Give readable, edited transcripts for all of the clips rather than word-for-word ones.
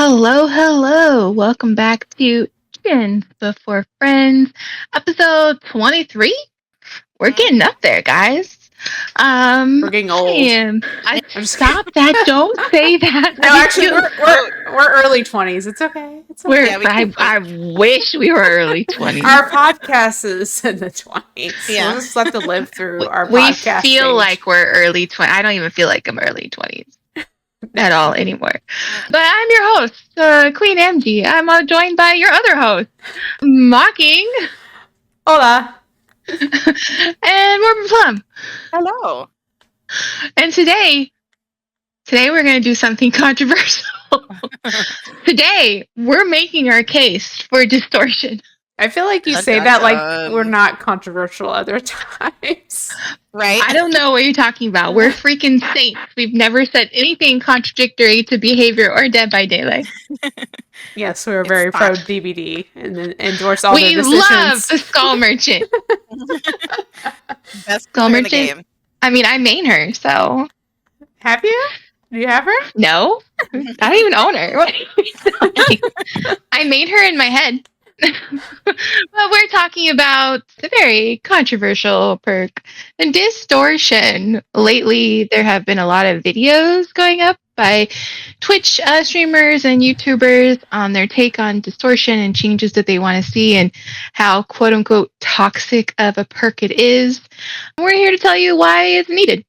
Hello, hello. Welcome back to Chickens Before Friends, episode 23. We're getting up there, guys. We're getting old. I I'm just stop that. Don't say that. No, actually, we're early 20s. It's okay. It's okay. I wish we were early 20s. Our podcast is in the 20s. Yeah. We'll just have to live through our We podcast feel stage. like we're early 20s. I don't even feel like I'm early 20s. At all anymore. But I'm your host, Queen MG. I'm joined by your other host, Mocking. Hola. And Morgan Plum. Hello. And today we're going to do something controversial. Today, we're making our case for distortion. I feel like you say that like we're not controversial other times. Right? I don't know what you're talking about. We're freaking saints. We've never said anything contradictory to behavior or Dead by Daylight. Yes, we're very pro DVD and then endorse all their decisions. We love the Skull Merchant. Best Skull Merchant. In the game. I mean, I main her, so. Have you? Do you have her? No. I don't even own her. I made her in my head. But we're talking about the very controversial perk, the distortion. Lately, there have been a lot of videos going up by Twitch streamers and YouTubers on their take on distortion and changes that they want to see and how quote-unquote toxic of a perk it is. We're here to tell you why it's needed.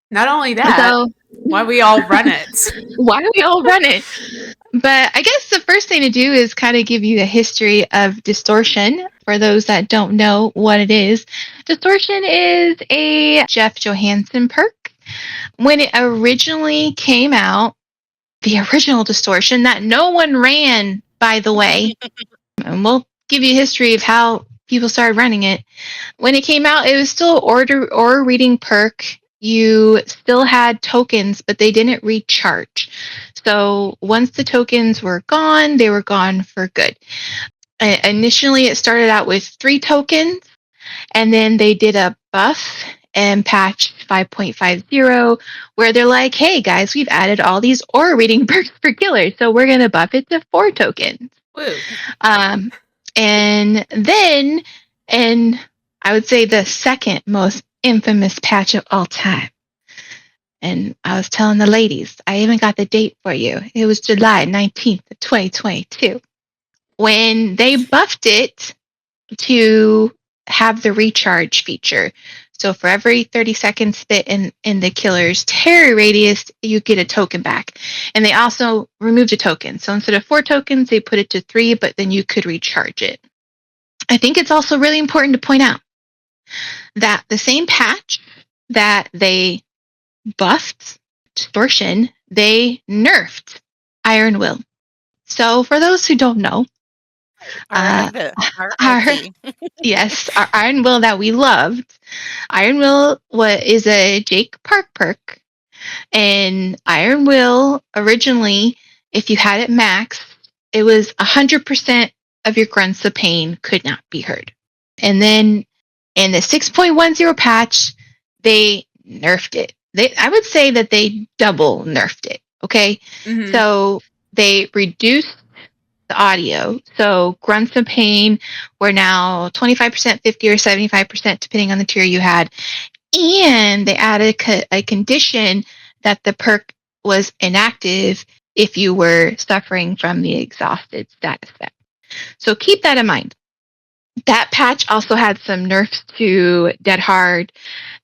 Not only that, why we all run it. Why do we all run it? But I guess the first thing to do is kind of give you the history of distortion for those that don't know what it is. Distortion is a Jeff Johansson perk. When it originally came out, the original distortion that no one ran, by the way, and we'll give you a history of how people started running it. When it came out, it was still aura reading perk. You still had tokens, but they didn't recharge. So once the tokens were gone, they were gone for good. Initially, it started out with 3 tokens, and then they did a buff and patch 5.50 where they're like, hey guys, we've added all these aura reading perks for killers, so we're going to buff it to 4 tokens. Woo. And then, and I would say the second most infamous patch of all time. And I was telling the ladies, I even got the date for you. It was July 19th, 2022. When they buffed it to have the recharge feature. So for every 30 seconds spit in the killer's terror radius, you get a token back. And they also removed a token. So instead of 4 tokens, they put it to 3, but then you could recharge it. I think it's also really important to point out that the same patch that they buffed distortion, they nerfed Iron Will. So for those who don't know, yes, our Iron Will that we loved. Iron Will is a Jake Park perk, and Iron Will originally, if you had it maxed, it was 100% of your grunts of pain could not be heard. And then in the 6.10 patch, they nerfed it. I would say that they double nerfed it. Okay, So they reduced the audio. So grunts of pain were now 25%, 50, or 75%, depending on the tier you had. And they added a condition that the perk was inactive if you were suffering from the exhausted status effect. So keep that in mind. That patch also had some nerfs to Dead Hard,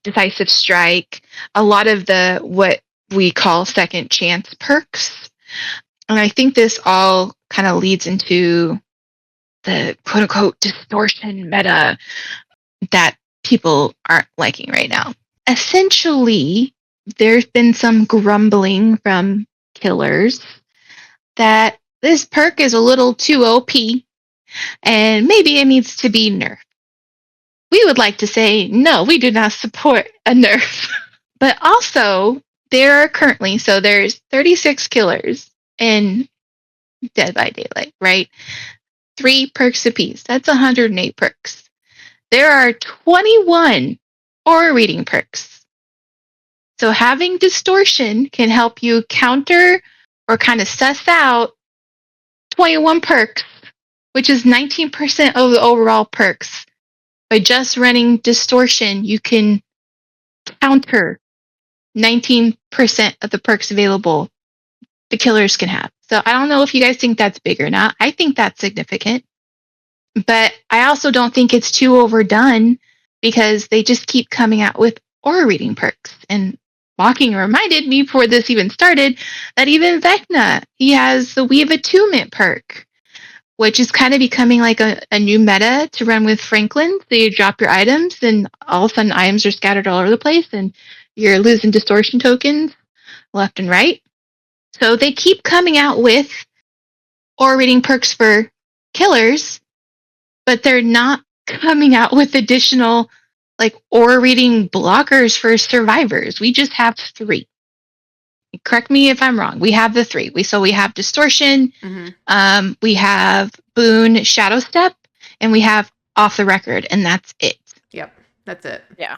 Decisive Strike, a lot of the what we call second chance perks. And I think this all kind of leads into the quote-unquote distortion meta that people aren't liking right now. Essentially, there's been some grumbling from killers that this perk is a little too OP and maybe it needs to be nerfed. We would like to say, no, we do not support a nerf. But also, there are currently, so there's 36 killers in Dead by Daylight, right? 3 perks apiece. That's 108 perks. There are 21 aura reading perks. So having distortion can help you counter or kind of suss out 21 perks, which is 19% of the overall perks. By just running Distortion, you can counter 19% of the perks available the killers can have. So I don't know if you guys think that's big or not. I think that's significant. But I also don't think it's too overdone because they just keep coming out with aura reading perks. And Walking reminded me before this even started that even Vecna, he has the Weave Attunement perk, which is kind of becoming like a new meta to run with Franklin. So you drop your items and all of a sudden items are scattered all over the place and you're losing distortion tokens left and right. So they keep coming out with aura reading perks for killers, but they're not coming out with additional like aura reading blockers for survivors. We just have 3. Correct me if I'm wrong. We have the 3. We have Distortion, we have Boon Shadow Step, and we have Off the Record, and that's it. Yep, that's it. Yeah.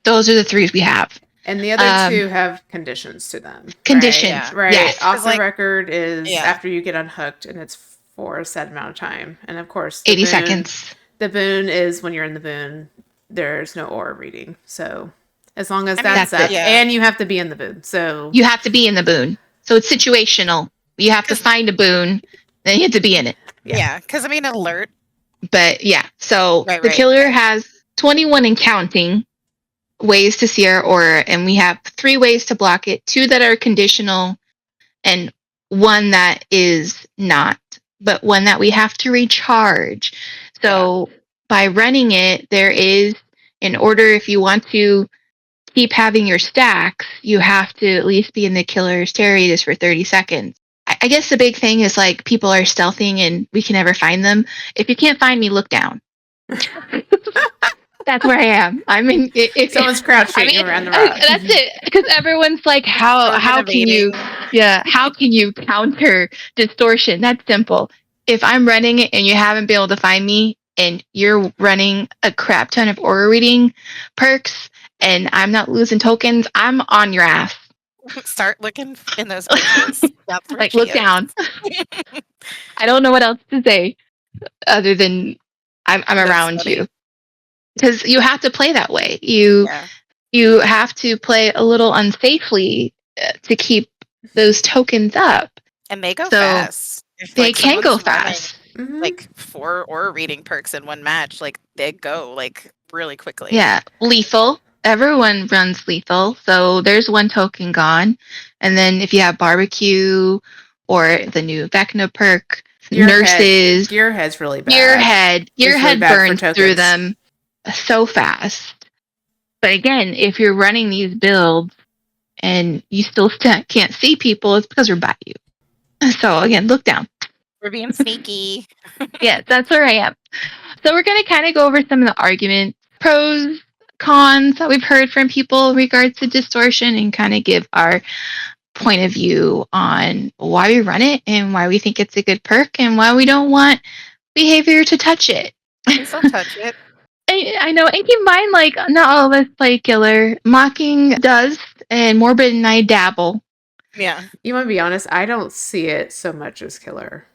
Those are the 3 we have. And the other 2 have conditions to them. Conditions, right? Yes. Off the record is after you get unhooked, and it's for a set amount of time. And of course, 80 seconds. The boon is when you're in the boon, there's no aura reading. So as long as that's up, and you have to be in the boon. So you have to be in the boon. So it's situational. You have to find a boon, then you have to be in it. Yeah, because alert. But yeah, so the killer has 21 and counting ways to see our aura, and we have 3 ways to block it, 2 that are conditional, and 1 that is not, but 1 that we have to recharge. So by running it, there is, in order if you want to keep having your stacks, you have to at least be in the killer's radius for 30 seconds. I guess the big thing is like people are stealthing and we can never find them. If you can't find me, look down. That's where I am. If someone's crouching around the rock. That's it. Because everyone's like, how can you counter distortion? That's simple. If I'm running it and you haven't been able to find me and you're running a crap ton of aura reading perks and I'm not losing tokens, I'm on your ass. Start looking in those places. Like, look down. I don't know what else to say other than I'm around you. Because you have to play that way. You have to play a little unsafely to keep those tokens up. And they go fast. They can go fast. Like 4 aura reading perks in one match, like they go like really quickly. Yeah, lethal. Everyone runs lethal, so there's 1 token gone. And then if you have barbecue or the new Vecna perk, nurses, Gearhead's really bad. Gearhead burns through them so fast. But again, if you're running these builds and you still can't see people, it's because we're by you. So again, look down. We're being sneaky. Yeah, that's where I am. So we're going to kind of go over some of the arguments, pros, cons that we've heard from people in regards to distortion and kind of give our point of view on why we run it and why we think it's a good perk and why we don't want behavior to touch it. Please don't touch it. I know, and keep in mind, like, not all of us play killer. Mocking does, and Morbid and I dabble. Yeah. You want to be honest, I don't see it so much as killer.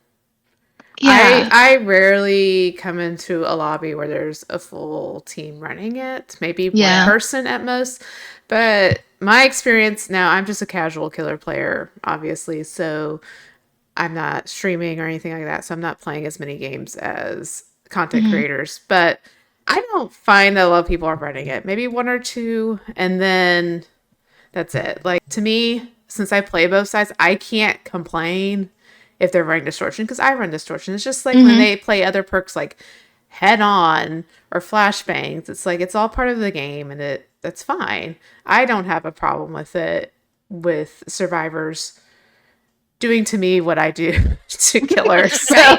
Yeah. I rarely come into a lobby where there's a full team running it. Maybe one person at most. But my experience now, I'm just a casual killer player, obviously. So I'm not streaming or anything like that. So I'm not playing as many games as content creators. But I don't find that a lot of people are running it. Maybe 1 or 2. And then that's it. Like, to me, since I play both sides, I can't complain if they're running distortion because I run distortion. It's just like when they play other perks like head on or flashbangs, it's like it's all part of the game and that's fine. I don't have a problem with it with survivors doing to me what I do to killers. So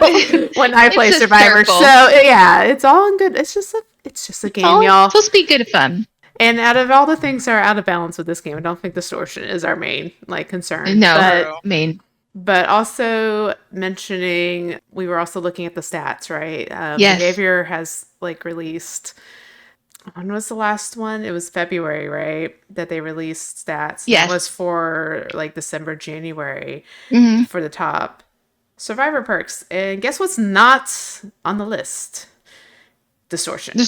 when I play survivors, so yeah, it's all good. It's just a game, y'all. It's supposed to be good fun. And out of all the things that are out of balance with this game, I don't think distortion is our main concern. No, But also mentioning, we were also looking at the stats, right? Yes. Behavior has released When was the last one? It was February, right? That they released stats. Yes. That was for like December, January Mm-hmm. for the top Survivor perks. And guess what's not on the list? Distortion.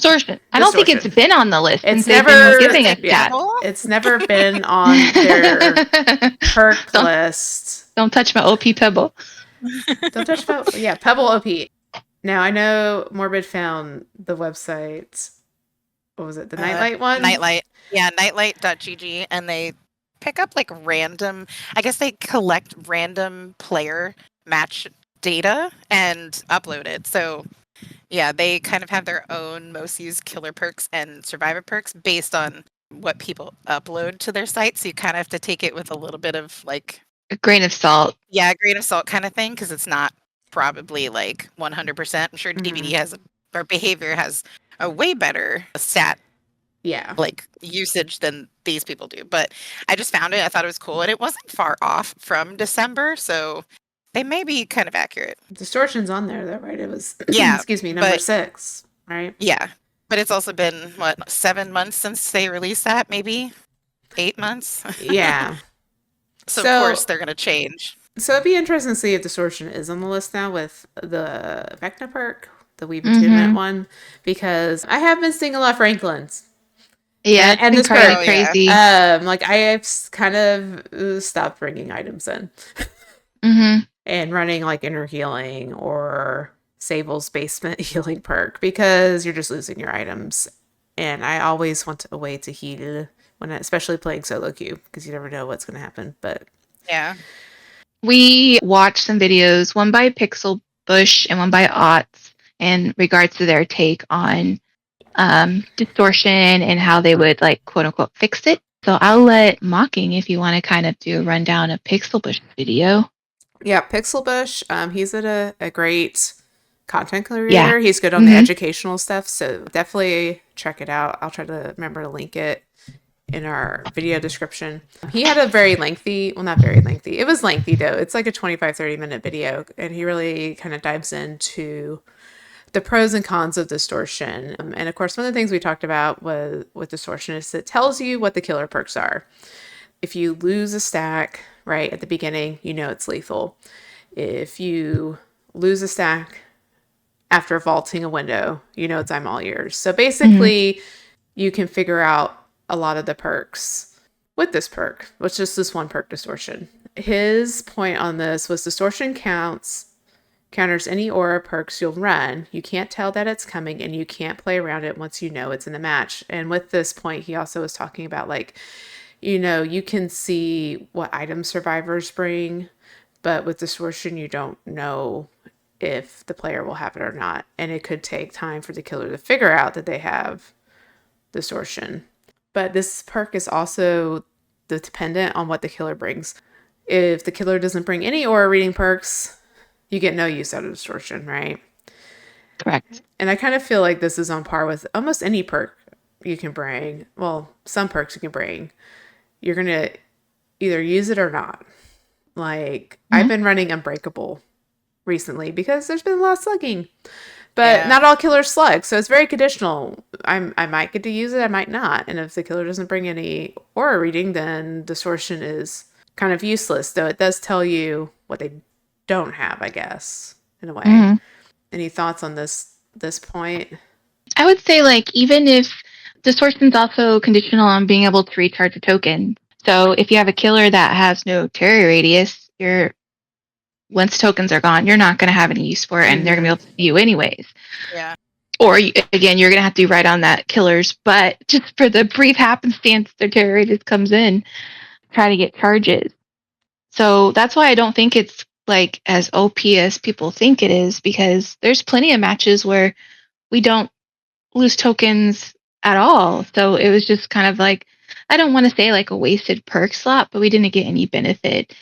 I don't think it's been on the list since they've never been giving us that. It's never been on their perk list. Don't touch my OP Pebble. Don't touch Pebble. Yeah, Pebble OP. Now I know Morbid found the website. What was it? The Nightlight one? Nightlight. Yeah, nightlight.gg, and they pick up like random, I guess they collect random player match data and upload it. So yeah, they kind of have their own most used killer perks and survivor perks based on what people upload to their site. So you kind of have to take it with a little bit of like a grain of salt. Yeah, a grain of salt kind of thing, because it's not probably like 100%. I'm sure DVD has, or Behavior has a way better stat like usage than these people do. But I just found it. I thought it was cool, and it wasn't far off from December, so they may be kind of accurate. Distortion's on there though, right? It was excuse me, number 6, right? Yeah. But it's also been 7 months since they released that, maybe 8 months. Yeah. So of course they're gonna change. So it'd be interesting to see if Distortion is on the list now with the Vecna perk, the Weave Attunement one, because I have been seeing a lot of Franklin's. Yeah, and this perk, crazy. Like I have kind of stopped bringing items in, and running like Inner Healing or Sable's Basement Healing perk, because you're just losing your items, and I always want a way to heal when, especially playing solo queue, because you never know what's going to happen. But yeah, we watched some videos, one by PixelBush and one by Otts, in regards to their take on Distortion and how they would like quote unquote fix it. So I'll let Mocking, if you want to kind of do a rundown of PixelBush video. Yeah, PixelBush, he's a great content creator. He's good on the educational stuff, so definitely check it out. I'll try to remember to link it in our video description. He had a very lengthy, well, not very lengthy, it was lengthy though. It's like a 25-30 minute video, and he really kind of dives into the pros and cons of Distortion. And of course, one of the things we talked about with Distortion is it tells you what the killer perks are. If you lose a stack right at the beginning, you know it's lethal. If you lose a stack after vaulting a window, you know it's I'm all yours. So basically, you can figure out a lot of the perks with this perk, which is this one perk, Distortion. His point on this was Distortion counters any aura perks you'll run. You can't tell that it's coming, and you can't play around it once you know it's in the match. And with this point, he also was talking about like, you know, you can see what items survivors bring, but with Distortion, you don't know if the player will have it or not. And it could take time for the killer to figure out that they have Distortion. But this perk is also dependent on what the killer brings. If the killer doesn't bring any aura reading perks, you get no use out of Distortion, right? Correct. And I kind of feel like this is on par with almost any perk you can bring. Well, some perks you can bring. You're going to either use it or not. Like, I've been running Unbreakable recently because there's been a lot of slugging. But not all killers slug, so it's very conditional. I might get to use it, I might not. And if the killer doesn't bring any aura reading, then Distortion is kind of useless. Though it does tell you what they don't have, I guess, in a way. Any thoughts on this point? I would say, like, even if Distortion's also conditional on being able to recharge a token. So if you have a killer that has no terror radius, once tokens are gone, you're not going to have any use for it, and they're going to be able to see you anyways. Yeah. Or, again, you're going to have to be right on that killer's butt just for the brief happenstance their terror radius comes in, try to get charges. So that's why I don't think it's like as OP as people think it is, because there's plenty of matches where we don't lose tokens at all. So it was just kind of like, I don't want to say like a wasted perk slot, but we didn't get any benefit.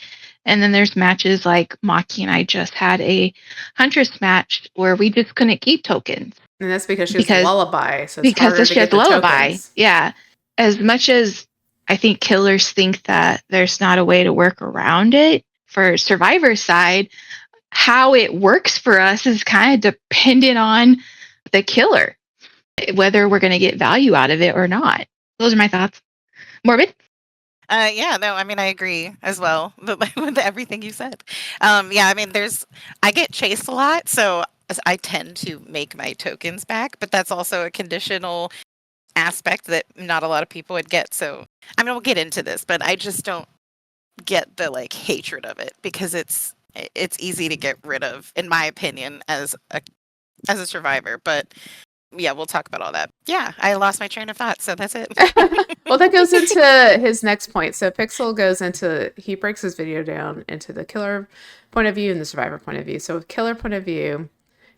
And then there's matches like Maki and I just had a Huntress match where we just couldn't keep tokens. And that's because she has Lullaby. So it's because harder to she get has the Lullaby. Tokens. Yeah. As much as I think killers think that there's not a way to work around it, for Survivor side, how it works for us is kind of dependent on the killer. whether we're going to get value out of it or not. Those are my thoughts. Morbid? Yeah, no, I mean, I agree as well with everything you said. Yeah, I mean, I get chased a lot, so I tend to make my tokens back, but that's also a conditional aspect that not a lot of people would get. So, I mean, we'll get into this, but I just don't get the like hatred of it because it's easy to get rid of, in my opinion, as a survivor. But yeah, we'll talk about all that. Yeah, I lost my train of thought, so that's it. Well, that goes into his next point. So Pixel he breaks his video down into the killer point of view and the survivor point of view. So with killer point of view,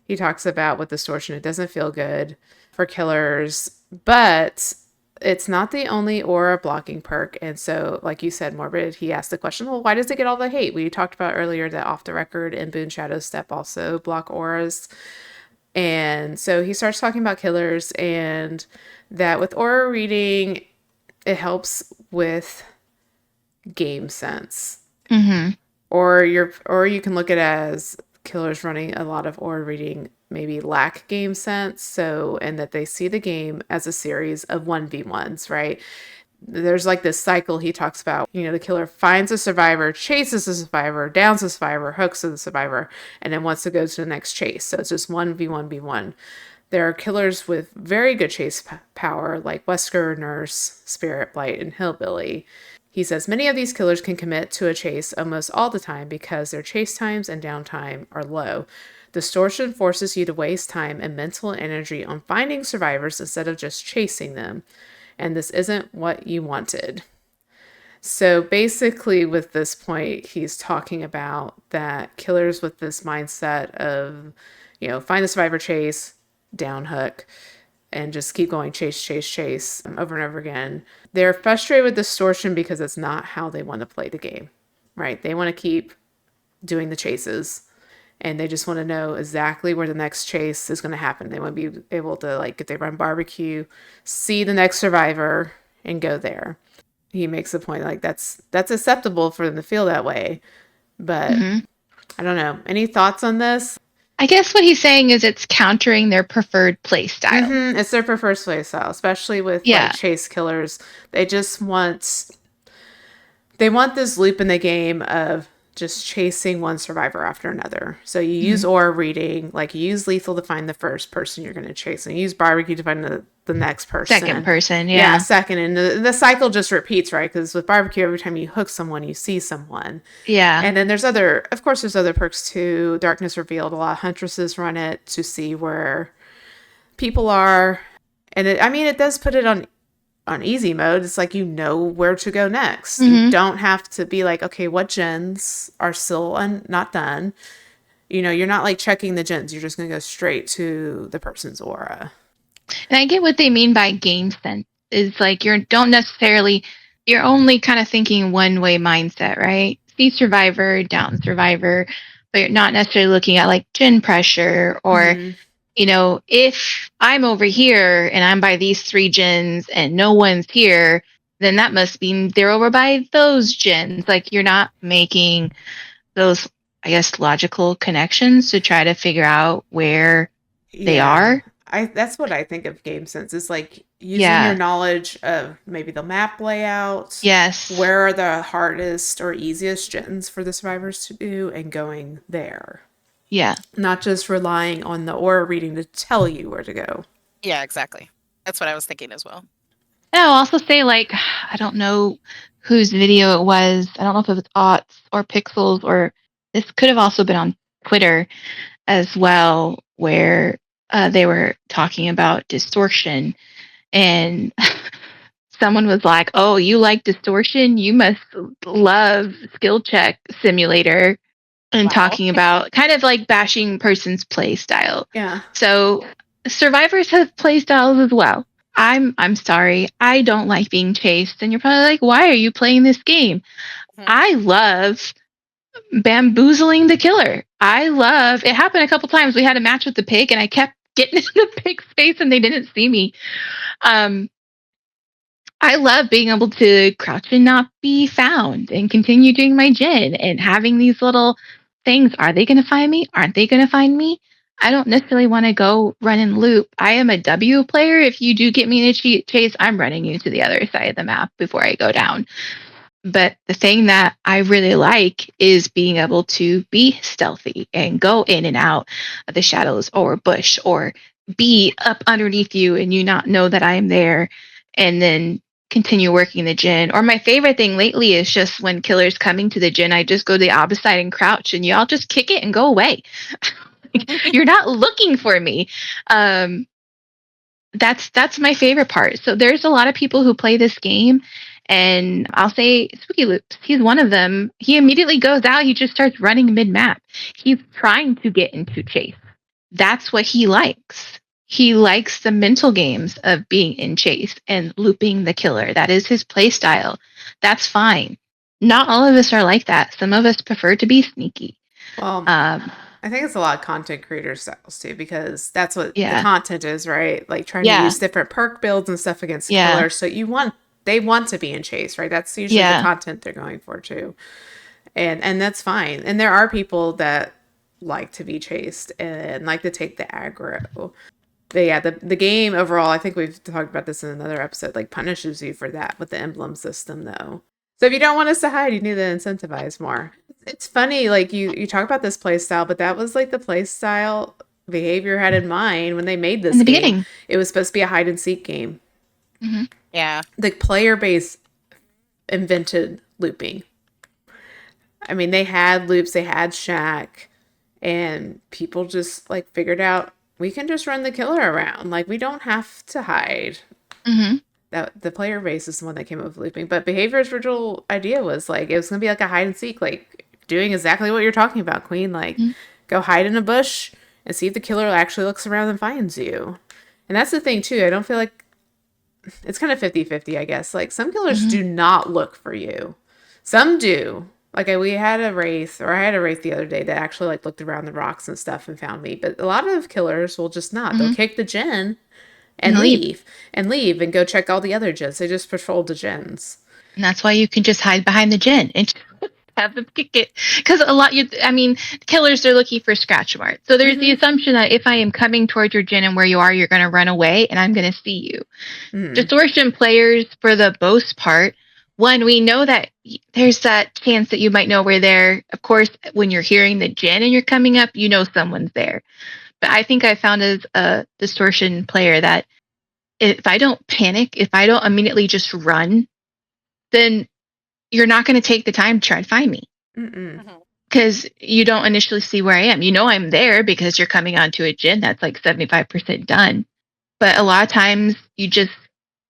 he talks about with distortion, it doesn't feel good for killers, but it's not the only aura blocking perk. And so, like you said, Morbid, he asked the question, well, why does it get all the hate? We talked about earlier that Off the Record and Boon Shadow Step also block auras. And so he starts talking about killers and that with aura reading, it helps with game sense. Mm-hmm. Or you can look at it as killers running a lot of aura reading maybe lack game sense, so and that they see the game as a series of 1v1s, right? There's like this cycle he talks about. The killer finds a survivor, chases a survivor, downs a survivor, hooks the survivor, and then wants to go to the next chase. So it's just 1v1v1. There are killers with very good chase power, like Wesker, Nurse, Spirit, Blight, and Hillbilly. He says many of these killers can commit to a chase almost all the time because their chase times and downtime are low. Distortion forces you to waste time and mental energy on finding survivors instead of just chasing them. And this isn't what you wanted. So basically, with this point, he's talking about that killers with this mindset of, find the survivor, chase, down hook, and just keep going, chase, over and over again. They're frustrated with distortion because it's not how they want to play the game, right? They want to keep doing the chases, and they just want to know exactly where the next chase is going to happen. They want to be able to, like, if they run barbecue, see the next survivor and go there. He makes the point, like, that's acceptable for them to feel that way. But I don't know. Any thoughts on this? I guess what he's saying is it's countering their preferred play style. It's their preferred play style, especially with like chase killers. They just want this loop in the game of just chasing one survivor after another. So you use aura reading, like you use lethal to find the first person you're going to chase, and you use barbecue to find the next person. Second person, yeah. Second. And the cycle just repeats, right? Because with barbecue, every time you hook someone, you see someone. Yeah. And then there's other perks too. Darkness Revealed, a lot of huntresses run it to see where people are. And it does put it on easy mode. It's like where to go next. You don't have to be like, okay, what gens are still not done. You're not like checking the gens. You're just going to go straight to the person's aura. And I get what they mean by game sense. Is like you're only kind of thinking one way mindset, right? See survivor, down survivor, but you're not necessarily looking at like gen pressure or if I'm over here and I'm by these 3 gens and no one's here, then that must mean they're over by those gens. Like you're not making those, I guess, logical connections to try to figure out where they are. That's what I think of game sense. It's like using your knowledge of maybe the map layout. Yes. Where are the hardest or easiest gens for the survivors to do and going there. Yeah. Not just relying on the aura reading to tell you where to go. Yeah, exactly. That's what I was thinking as well. And I'll also say, like, I don't know whose video it was. I don't know if it was Otts or Pixels, or this could have also been on Twitter as well, where they were talking about distortion. And someone was like, oh, you like distortion? You must love Skill Check Simulator. And talking about kind of like bashing person's play style. Yeah. So survivors have play styles as well. I'm sorry. I don't like being chased. And you're probably like, why are you playing this game? I love bamboozling the killer. It happened a couple times. We had a match with the pig and I kept getting in the pig's face and they didn't see me. I love being able to crouch and not be found and continue doing my gen and having these little things. Are they going to find me? Aren't they going to find me? I don't necessarily want to go run and loop. I am a W player. If you do get me in a chase, I'm running you to the other side of the map before I go down. But the thing that I really like is being able to be stealthy and go in and out of the shadows or bush or be up underneath you and you not know that I'm there and then continue working the gen. Or my favorite thing lately is just when killer's coming to the gen, I just go to the opposite side and crouch and y'all just kick it and go away. You're not looking for me. Um, that's my favorite part. So there's a lot of people who play this game, and I'll say Spooky Loops. He's one of them. He immediately goes out. He just starts running mid map. He's trying to get into chase. That's what he likes. He likes the mental games of being in chase and looping the killer. That is his play style. That's fine. Not all of us are like that. Some of us prefer to be sneaky. Well, I think it's a lot of content creator styles too, because that's what the content is, right? Like trying to use different perk builds and stuff against killers. So they want to be in chase, right? That's usually the content they're going for too. And that's fine. And there are people that like to be chased and like to take the aggro. But yeah, the game overall, I think we've talked about this in another episode, like punishes you for that with the emblem system though. So if you don't want us to hide, you need to incentivize more. It's funny, like you talk about this play style, but that was like the play style Behavior had in mind when they made this game. Beginning. It was supposed to be a hide and seek game. Mm-hmm. Yeah. The player base invented looping. I mean, they had loops, they had Shack, and people just like figured out we can just run the killer around. Like we don't have to hide. Mm-hmm. That the player base is the one that came up with looping, but Behavior's original idea was like it was gonna be like a hide and seek, like doing exactly what you're talking about, Queen. Like go hide in a bush and see if the killer actually looks around and finds you. And that's the thing too. I don't feel like it's kind of 50-50, I guess. Like some killers do not look for you. Some do. Like I had a wraith the other day that actually like looked around the rocks and stuff and found me. But a lot of killers will just not. They'll kick the gen and leave and go check all the other gens. They just patrol the gens. And that's why you can just hide behind the gen and have them kick it. Because killers, they're looking for scratch marks. So there's the assumption that if I am coming towards your gen and where you are, you're going to run away and I'm going to see you. Distortion players, for the most part, one, we know that there's that chance that you might know we're there. Of course, when you're hearing the gen and you're coming up, you know someone's there. But I think I found as a Distortion player that if I don't panic, if I don't immediately just run, then you're not going to take the time to try and find me. Because you don't initially see where I am. You know I'm there because you're coming onto a gen that's like 75% done. But a lot of times you just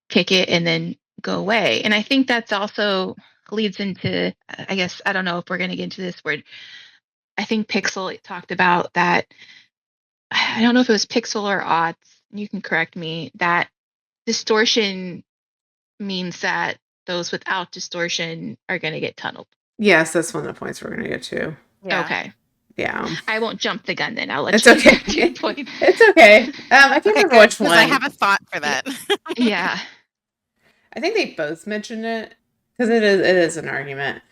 kick it and then go away. And I think that's also leads into, I guess, I don't know if we're going to get into this word. I think Pixel talked about that. I don't know if it was Pixel or Odds. You can correct me. That distortion means that those without distortion are going to get tunneled. Yes, that's one of the points we're going to get to. Yeah. Okay. Yeah. I won't jump the gun then. I'll let it's you okay. get to your point. It's okay. I can't remember which one. I have a thought for that. Yeah. I think they both mentioned it because it is an argument.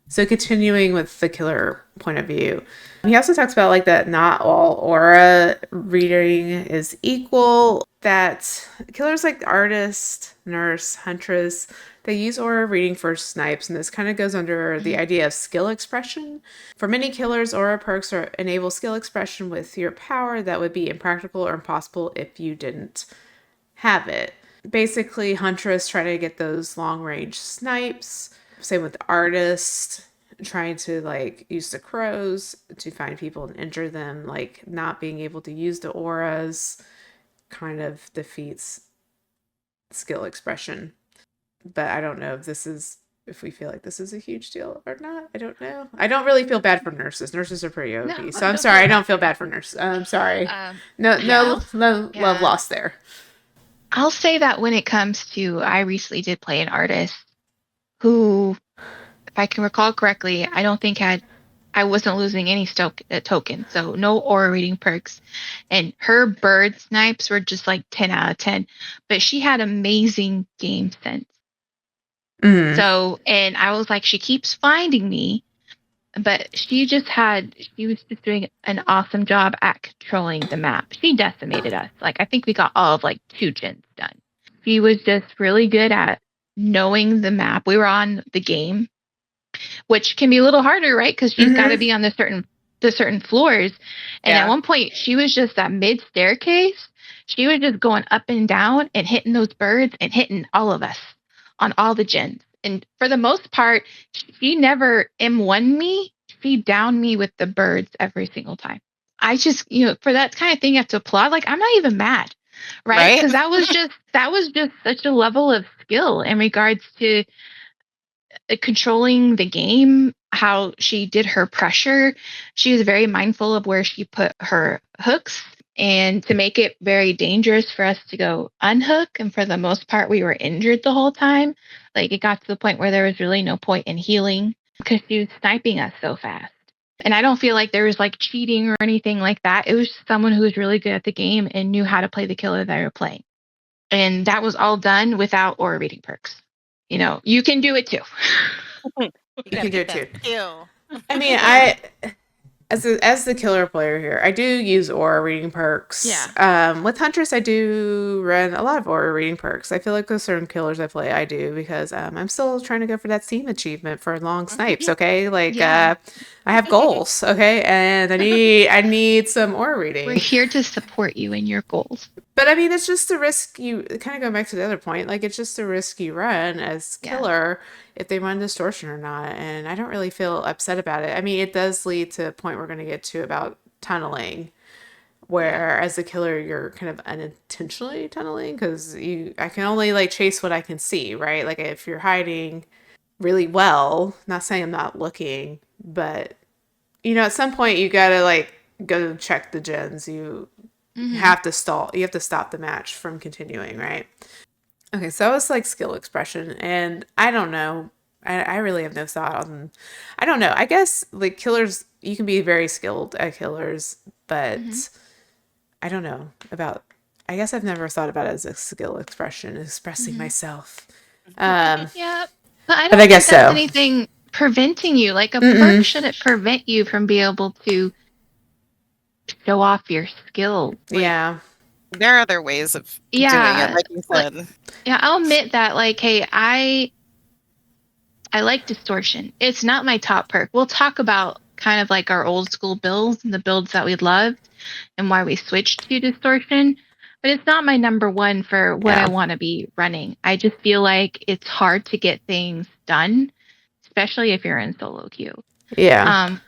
So continuing with the killer point of view, he also talks about like that not all aura reading is equal, that killers like artist, nurse, huntress, they use aura reading for snipes, and this kind of goes under the idea of skill expression. For many killers, aura perks enable skill expression with your power that would be impractical or impossible if you didn't have it. Basically, huntress trying to get those long range snipes. Same with artist, trying to like use the crows to find people and injure them. Like not being able to use the auras kind of defeats skill expression. But I don't know if we feel like this is a huge deal or not. I don't know. I don't really feel bad for nurses. Nurses are pretty OP. No, so I'm sorry. I don't feel bad for nurses. I'm sorry. No love lost there. I'll say that when it comes to, I recently did play an artist who, if I can recall correctly, I don't think I wasn't losing any tokens, so no aura reading perks. And her bird snipes were just like 10 out of 10, but she had amazing game sense. So, and I was like, she keeps finding me. But she was just doing an awesome job at controlling the map. She decimated us. Like, I think we got all of like 2 gens done. She was just really good at knowing the map. We were on the game, which can be a little harder, right? Because she's got to be on the certain floors. And at one point, she was just at mid staircase. She was just going up and down and hitting those birds and hitting all of us on all the gens. And for the most part, she never M1 me. She downed me with the birds every single time. I just, for that kind of thing, you have to applaud. Like, I'm not even mad, right? Because that was just such a level of skill in regards to controlling the game, how she did her pressure. She was very mindful of where she put her hooks, and to make it very dangerous for us to go unhook. And for the most part, we were injured the whole time. Like, it got to the point where there was really no point in healing because she was sniping us so fast. And I don't feel like there was like cheating or anything like that. It was just someone who was really good at the game and knew how to play the killer they were playing. And that was all done without aura reading perks. You can do it too. You can do it too. Ew. I mean, as the killer player here, I do use aura reading perks. Yeah. With Huntress, I do run a lot of aura reading perks. I feel like with certain killers I play, I do, because I'm still trying to go for that Steam achievement for long snipes. Okay, like I have goals. Okay, and I need some aura reading. We're here to support you in your goals. But I mean, it's just a risk you kind of go back to the other point. Like, it's just a risk you run as killer if they run distortion or not. And I don't really feel upset about it. I mean, it does lead to a point we're going to get to about tunneling, where as a killer, you're kind of unintentionally tunneling because I can only like chase what I can see, right? Like, if you're hiding really well, not saying I'm not looking, but at some point you got to like go check the gens. You have to stall. You have to stop the match from continuing, right? Okay, so that was like skill expression, and I don't know. I really have no thought on. I don't know. I guess like killers, you can be very skilled at killers, but I don't know about. I guess I've never thought about it as a skill expression, expressing myself. Yeah, but I don't think guess that's so. anything preventing you. Like, a perk shouldn't prevent you from being able to show off your skill. Like, there are other ways of doing it, like you said. I'll admit that, like, hey, I like distortion. It's not my top perk. We'll talk about kind of like our old school builds and the builds that we loved and why we switched to distortion, but it's not my number one for what I want to be running. I just feel like it's hard to get things done, especially if you're in solo queue.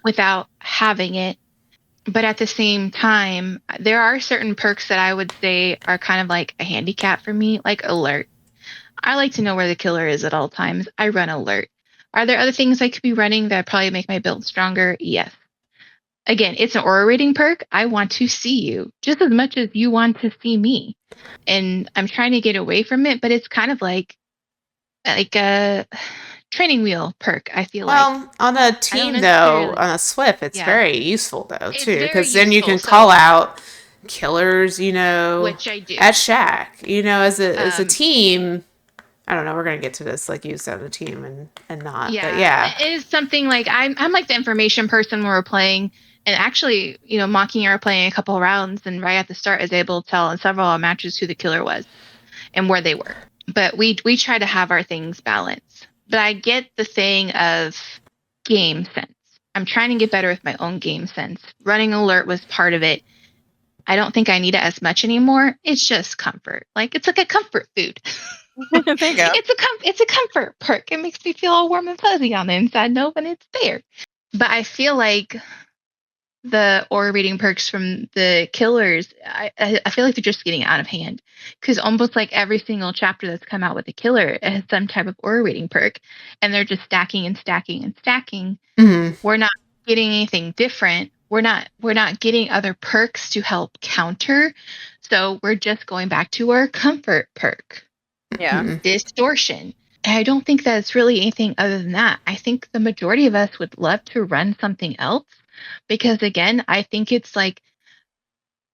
Without having it. But at the same time, there are certain perks that I would say are kind of like a handicap for me, like alert. I like to know where the killer is at all times. I run alert. Are there other things I could be running that probably make my build stronger? Yes. Again, it's an aura rating perk. I want to see you just as much as you want to see me. And I'm trying to get away from it, but it's kind of like a training wheel perk, I feel like. Well, on a team though, on a Swift, it's very useful though too, because then you can call out killers, which I do at Shack, as a team. I don't know. We're gonna get to this, like you said, a team and not. Yeah, but yeah, it is something like I'm like the information person when we're playing, and actually, Mocking and I were playing a couple of rounds, and right at the start, I was able to tell in several matches who the killer was and where they were. But we try to have our things balanced. But I get the thing of game sense. I'm trying to get better with my own game sense. Running alert was part of it. I don't think I need it as much anymore. It's just comfort. Like, it's like a comfort food. There you go. It's a comfort perk. It makes me feel all warm and fuzzy on the inside, know when it's there. But I feel like the aura reading perks from the killers, I feel like they're just getting out of hand, because almost like every single chapter that's come out with a killer has some type of aura reading perk, and they're just stacking and stacking and stacking. We're not getting anything different. We're not getting other perks to help counter, so we're just going back to our comfort perk. Distortion. And I don't think that's really anything other than that. I think the majority of us would love to run something else, because again, I think it's like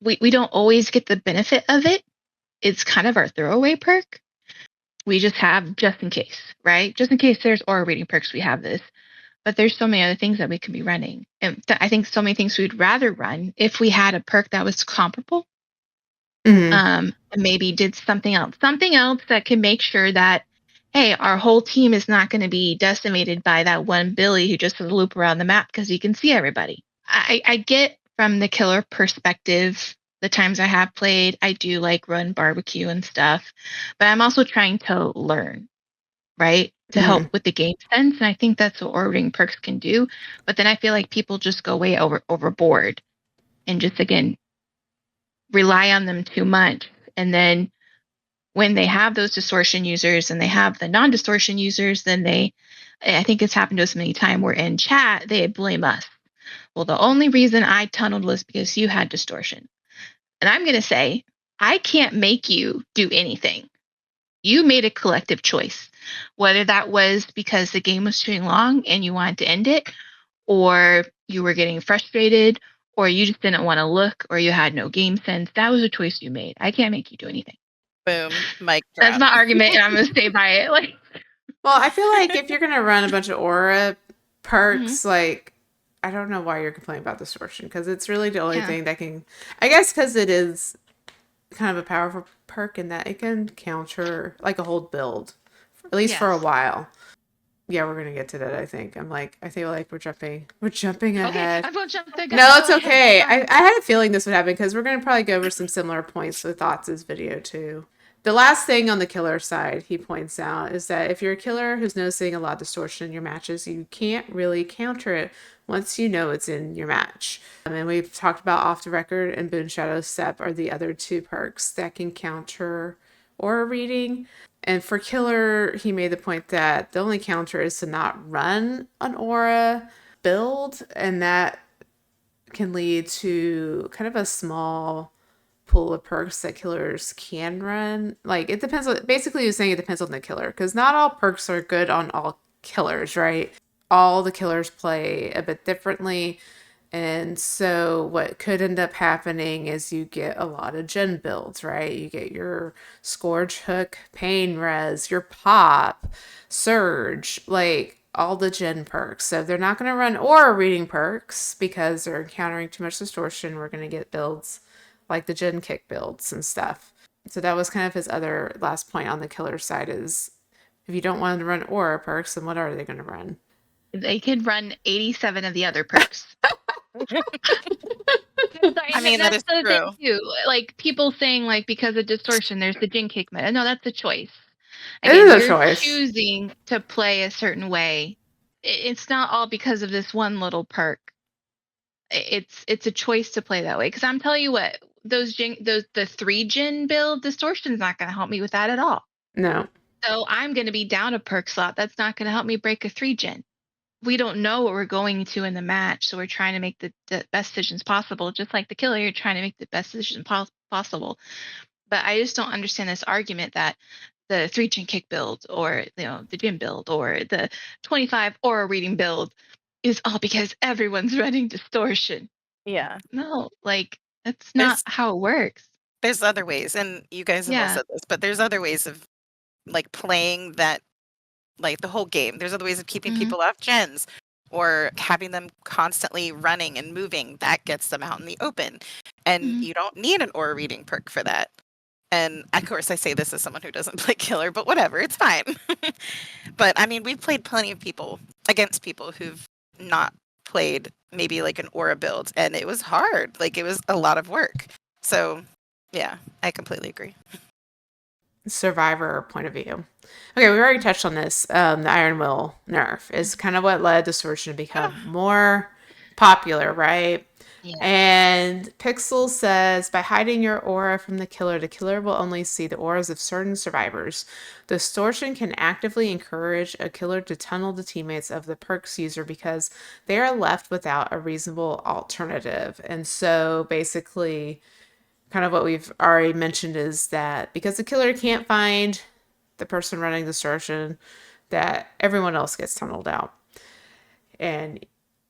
we don't always get the benefit of it. It's kind of our throwaway perk. We just have just in case, right? Just in case there's aura reading perks, we have this. but there's so many other things that we could be running. And I think so many things we'd rather run if we had a perk that was comparable. And maybe did something else that can make sure that, hey, our whole team is not going to be decimated by that one Billy who just does a loop around the map because he can see everybody. I get from the killer perspective, the times I have played, I do like run barbecue and stuff, but I'm also trying to learn, right? To help with the game sense. And I think that's what ordering perks can do. But then I feel like people just go way overboard and just, again, rely on them too much. And then when they have those distortion users and they have the non-distortion users, then I think it's happened to us many times where in chat, they blame us. Well, the only reason I tunneled was because you had distortion. And I'm going to say, I can't make you do anything. You made a collective choice, whether that was because the game was too long and you wanted to end it, or you were getting frustrated, or you just didn't want to look, or you had no game sense. That was a choice you made. I can't make you do anything. Boom, mic drop. That's my argument, and I'm going to stay by it. Like, well, I feel like if you're going to run a bunch of aura perks, like, I don't know why you're complaining about distortion, because it's really the only thing that can, I guess, because it is kind of a powerful perk in that it can counter like a whole build, at least for a while. Yeah, we're gonna get to that. I feel like we're jumping ahead. Okay, I won't jump there. No, it's okay. I had a feeling this would happen because we're gonna probably go over some similar points with Thoughts' video too. The last thing on the killer side, he points out, is that if you're a killer who's noticing a lot of distortion in your matches, you can't really counter it once you know it's in your match. And we've talked about Off the Record and Boon Shadow Step are the other two perks that can counter aura reading. And for killer, he made the point that the only counter is to not run an aura build, and that can lead to kind of a small pool of perks that killers can run. Like, it depends on, basically he was saying it depends on the killer, because not all perks are good on all killers, right? All the killers play a bit differently. And so what could end up happening is you get a lot of gen builds, right? You get your Scourge Hook, Pain Res, your Pop, Surge, like all the gen perks. So they're not going to run aura reading perks because they're encountering too much distortion. We're going to get builds like the gen kick builds and stuff. So that was kind of his other last point on the killer side is if you don't want them to run aura perks, then what are they going to run? They could run 87 of the other perks. I mean, that is true. Too. Like, people saying, like, because of distortion, there's the Jin kick meta. No, that's a choice. Again, it is a choice. Choosing to play a certain way. It's not all because of this one little perk. It's a choice to play that way. Because I'm telling you what, the 3 Jin build, distortion's not going to help me with that at all. No. So I'm going to be down a perk slot. That's not going to help me break a 3 Jin. We don't know what we're going to in the match, so we're trying to make the best decisions possible. Just like the killer, you're trying to make the best decision possible. But I just don't understand this argument that the 3 Jin kick build, or the Jin build, or the 25 aura reading build is all because everyone's running distortion. Yeah. No, like, that's not how it works. There's other ways, and you guys have all said this, but there's other ways of like playing that, like the whole game. There's other ways of keeping people off gens or having them constantly running and moving. That gets them out in the open. And you don't need an aura reading perk for that. And of course, I say this as someone who doesn't play killer, but whatever, it's fine. But I mean, we've played plenty of people against people who've not played maybe like an aura build, and it was hard. Like, it was a lot of work. So yeah, I completely agree. Survivor point of view. Okay, we already touched on this. The Iron Will nerf is kind of what led Distortion to become more popular, right? Yeah. And Pixel says, by hiding your aura from the killer will only see the auras of certain survivors. Distortion can actively encourage a killer to tunnel the teammates of the perks user because they are left without a reasonable alternative. And so basically, kind of what we've already mentioned is that because the killer can't find the person running Distortion, that everyone else gets tunneled out. And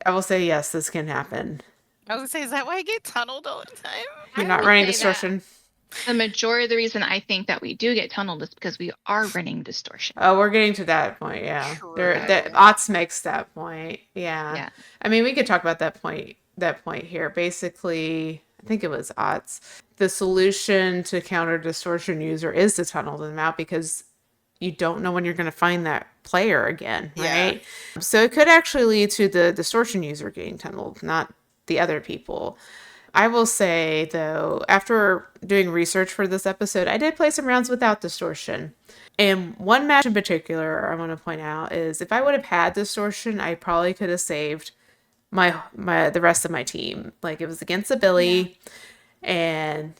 I will say, yes, this can happen. I was going to say, is that why I get tunneled all the time? You're not running Distortion? The majority of the reason I think that we do get tunneled is because we are running distortion. Oh, we're getting to that point, yeah. True. Ots makes that point. Yeah. Yeah. I mean, we could talk about that point here. Basically, I think it was Ots. The solution to counter distortion user is to tunnel them out because you don't know when you're going to find that player again, right? Yeah. So it could actually lead to the distortion user getting tunneled, not the other people. I will say, though, after doing research for this episode, I did play some rounds without distortion. And one match in particular I want to point out is if I would have had distortion, I probably could have saved the rest of my team. Like, it was against a Billy, and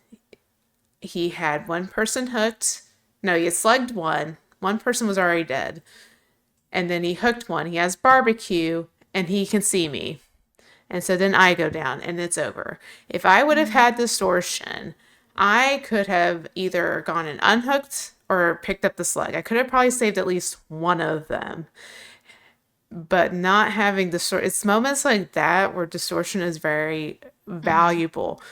he had one person hooked. No, he had slugged one. One person was already dead. And then he hooked one. He has barbecue, and he can see me. And so then I go down and it's over. If I would have had distortion, I could have either gone and unhooked or picked up the slug. I could have probably saved at least one of them. But not having distortion, it's moments like that where distortion is very valuable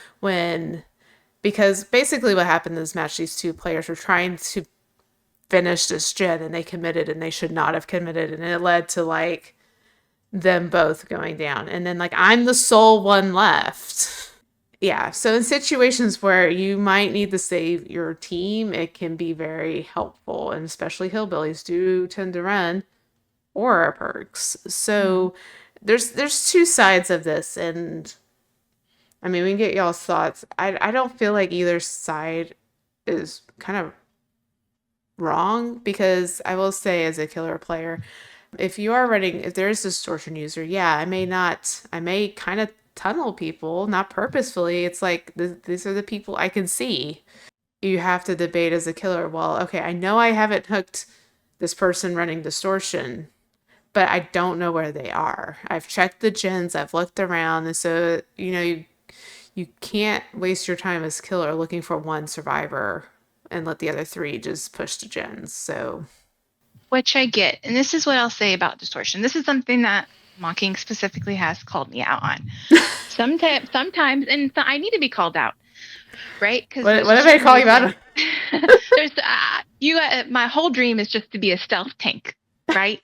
because basically what happened in this match, these two players were trying to finish this gen and they committed and they should not have committed. And it led to like them both going down. And then like I'm the sole one left. Yeah. So in situations where you might need to save your team, it can be very helpful. And especially hillbillies do tend to run aura perks. So there's two sides of this. And I mean, we can get y'all's thoughts. I don't feel like either side is kind of wrong because I will say as a killer player, if there is a distortion user, yeah, I may kind of tunnel people, not purposefully. It's like, these are the people I can see. You have to debate as a killer, well, okay, I know I haven't hooked this person running distortion, but I don't know where they are. I've checked the gens, I've looked around, and so, you can't waste your time as killer looking for one survivor and let the other three just push the gens, so... Which I get. And this is what I'll say about distortion. This is something that Mocking specifically has called me out on. Sometimes, and I need to be called out, right? Because what did I call you out? There's my whole dream is just to be a stealth tank, right?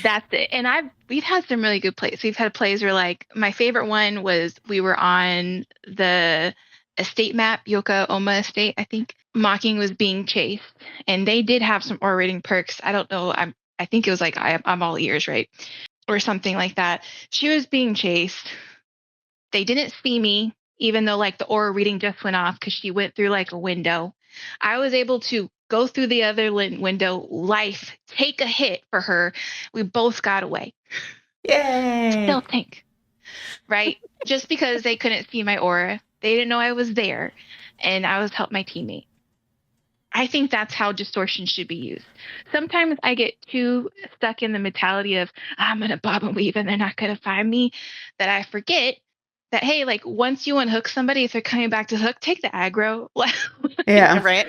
That's it. And we've had some really good plays. We've had plays where like my favorite one was we were on the estate map, Yokohama Estate, I think. Mocking was being chased, and they did have some aura rating perks. I don't know. I think it was like I'm all ears, right, or something like that. She was being chased. They didn't see me, even though like the aura reading just went off because she went through like a window. I was able to go through the other window, take a hit for her. We both got away. Yay! Still tank, right? Just because they couldn't see my aura, they didn't know I was there, and I was helping my teammate. I think that's how distortion should be used. Sometimes I get too stuck in the mentality of I'm going to bob and weave and they're not going to find me, that I forget that, hey, like once you unhook somebody, if they're coming back to hook, take the aggro. Yeah. Right.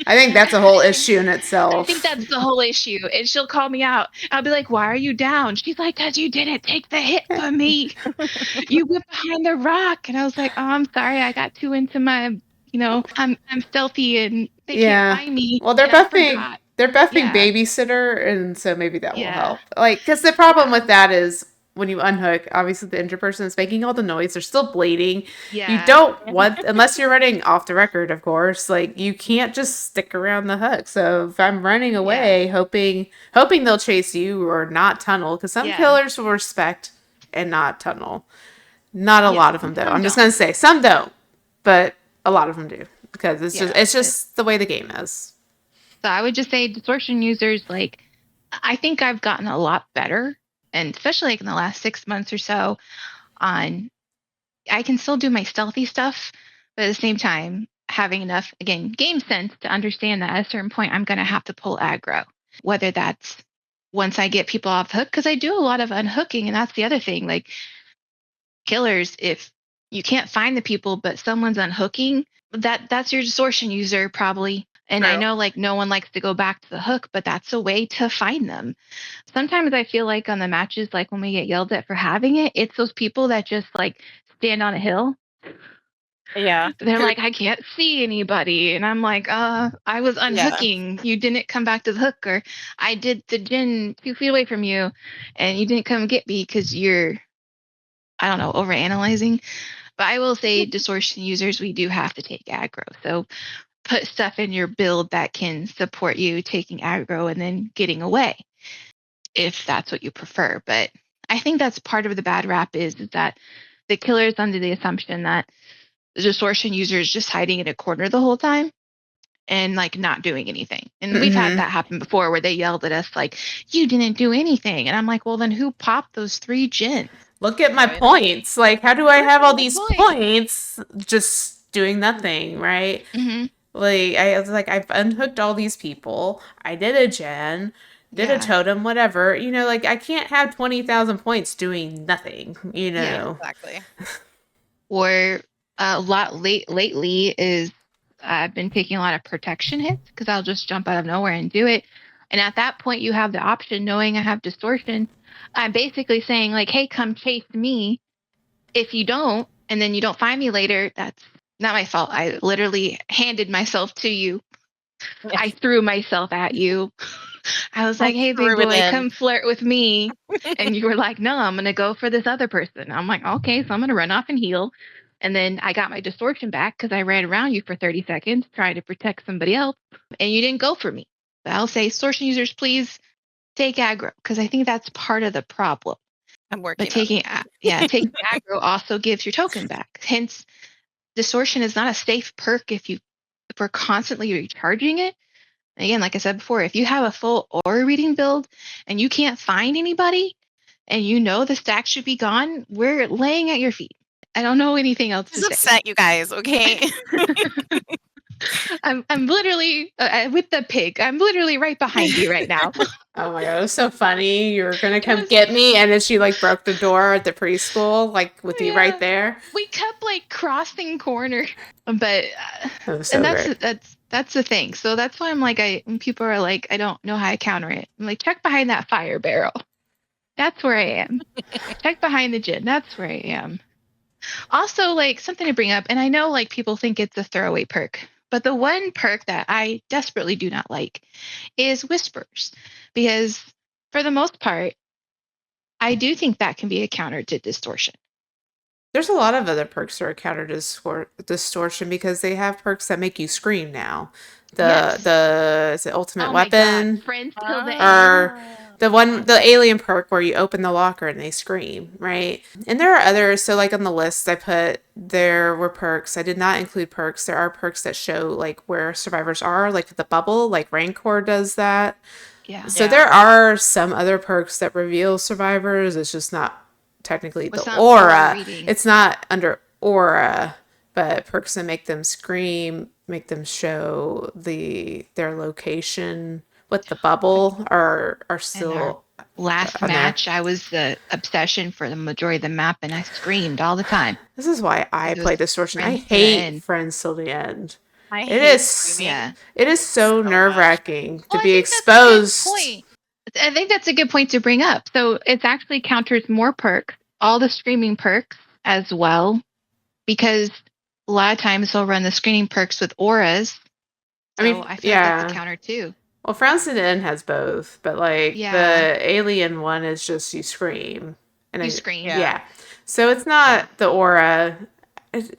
I think that's a whole issue in itself. I think that's the whole issue. And she'll call me out. I'll be like, why are you down? She's like, because you didn't take the hit for me. You went behind the rock. And I was like, oh, I'm sorry. I got too into my... I'm stealthy and they can't find me. Well, they're buffing babysitter, and so maybe that will help. Like, because the problem with that is when you unhook, obviously the injured person is making all the noise. They're still bleeding. Yeah. You don't want, unless you're running off the record, of course. Like, you can't just stick around the hook. So if I'm running away, hoping they'll chase you or not tunnel, because some killers will respect and not tunnel. Not a lot of them, though. I'm just gonna say some don't, but a lot of them do, because it's just the way the game is. So I would just say distortion users, like, I think I've gotten a lot better, and especially like in the last 6 months or so, I can still do my stealthy stuff, but at the same time having enough, again, game sense to understand that at a certain point I'm going to have to pull aggro, whether that's once I get people off the hook, because I do a lot of unhooking, and that's the other thing. Like, killers, if you can't find the people, but someone's unhooking, that's your distortion user probably. And I know like no one likes to go back to the hook, but that's a way to find them. Sometimes I feel like on the matches, like when we get yelled at for having it, it's those people that just like stand on a hill Yeah. They're like, I can't see anybody. And I'm like, I was unhooking. You didn't come back to the hook. Or I did the gin 2 feet away from you and you didn't come get me because you're, I don't know, overanalyzing. But I will say, distortion users, we do have to take aggro. So put stuff in your build that can support you taking aggro and then getting away, if that's what you prefer. But I think that's part of the bad rap is that the killer is under the assumption that the distortion user is just hiding in a corner the whole time and like not doing anything. And we've had that happen before where they yelled at us like, you didn't do anything. And I'm like, well, then who popped those 3 gins? Look at my points. Like, how do I have all these points just doing nothing, right? Mm-hmm. Like, I was like, I've unhooked all these people. I did a gen, did a totem, whatever. You know, like, I can't have 20,000 points doing nothing, you know? Yeah, exactly. Or a lot lately is I've been taking a lot of protection hits because I'll just jump out of nowhere and do it. And at that point, you have the option, knowing I have distortion. I'm basically saying, like, hey, come chase me. If you don't, and then you don't find me later, that's not my fault. I literally handed myself to you. Yes. I threw myself at you. I was like, hey, big boy, come flirt with me. And you were like, no, I'm going to go for this other person. I'm like, okay, so I'm going to run off and heal. And then I got my distortion back because I ran around you for 30 seconds trying to protect somebody else. And you didn't go for me. But I'll say, distortion users, please take aggro because I think that's part of the problem. I'm working But taking aggro also gives your token back. Hence, distortion is not a safe perk if we're constantly recharging it. Again, like I said before, if you have a full aura reading build and you can't find anybody and you know the stack should be gone, we're laying at your feet. I don't know anything else to say. Upset, you guys, okay? I'm literally with the pig. I'm literally right behind you right now. Oh my god, it was so funny. You were gonna come get me, and then she like broke the door at the preschool, like with you right there. We kept like crossing corners, but So and great. that's the thing. So that's why I'm like, when people are like, I don't know how to counter it. I'm like, check behind that fire barrel. That's where I am. Check behind the gin. That's where I am. Also, like something to bring up, and I know like people think it's a throwaway perk, but the one perk that I desperately do not like is whispers, because for the most part, I do think that can be a counter to distortion. There's a lot of other perks that are counter distortion because they have perks that make you scream now. Is it ultimate weapon? God. Friends till the or end. the alien perk where you open the locker and they scream, right? And there are others. So like on the list I put, there were perks. I did not include perks. There are perks that show like where survivors are, like the bubble, like Rancor does that. Yeah. So there are some other perks that reveal survivors. It's just not technically It's the not aura. reading. It's not under aura, but perks that make them scream, make them show their location with the bubble are still last on match. there. I was the obsession for the majority of the map, and I screamed all the time. This is why I play Distortion. I hate Friends Till the End. It is so nerve-wracking to be exposed. I think that's a good point to bring up. So it actually counters more perks, all the screaming perks as well, because a lot of times they'll run the screening perks with auras. So I feel like that's a counter too. Well, Friends to the End has both, but like the alien one is just you scream. And you scream. Yeah. So it's not the aura.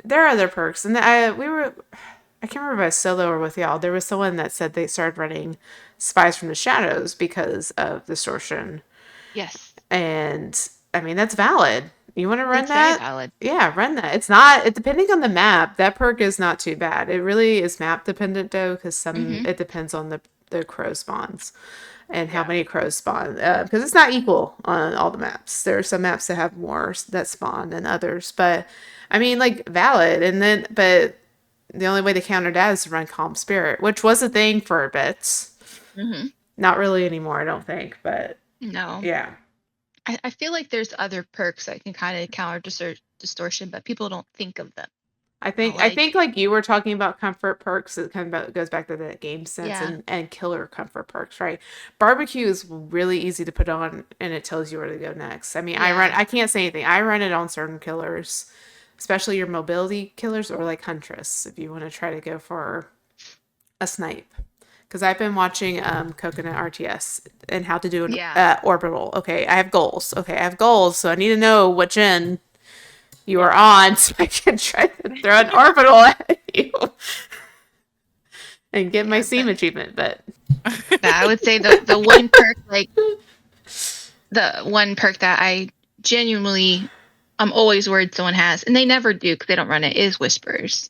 There are other perks. And I can't remember if I was solo or with y'all. There was someone that said they started running Spies from the Shadows because of Distortion. Yes. And I mean, that's valid. You want to run that? Very valid. Yeah, run that. It's not, depending on the map, that perk is not too bad. It really is map dependent though, because it depends on the crow spawns and how many crows spawn. Because it's not equal on all the maps. There are some maps that have more that spawn than others. But I mean, like, valid. And then, but the only way to counter that is to run Calm Spirit, which was a thing for a bit. Not really anymore, I don't think, but no. Yeah. I feel like there's other perks that can kind of counter distortion, but people don't think of them. I think like you were talking about comfort perks, it kind of goes back to the game sense and killer comfort perks, right? Barbecue is really easy to put on and it tells you where to go next. I mean, I can't say anything. I run it on certain killers. especially your mobility killers or like Huntress if you want to try to go for a snipe. Because I've been watching Coconut RTS and how to do an orbital. Okay, I have goals. So I need to know what gen you are on so I can try to throw an orbital at you and get my Seam achievement. But I would say the one perk, like the one perk that I genuinely, I'm always worried someone has, and they never do because they don't run it, is Whispers.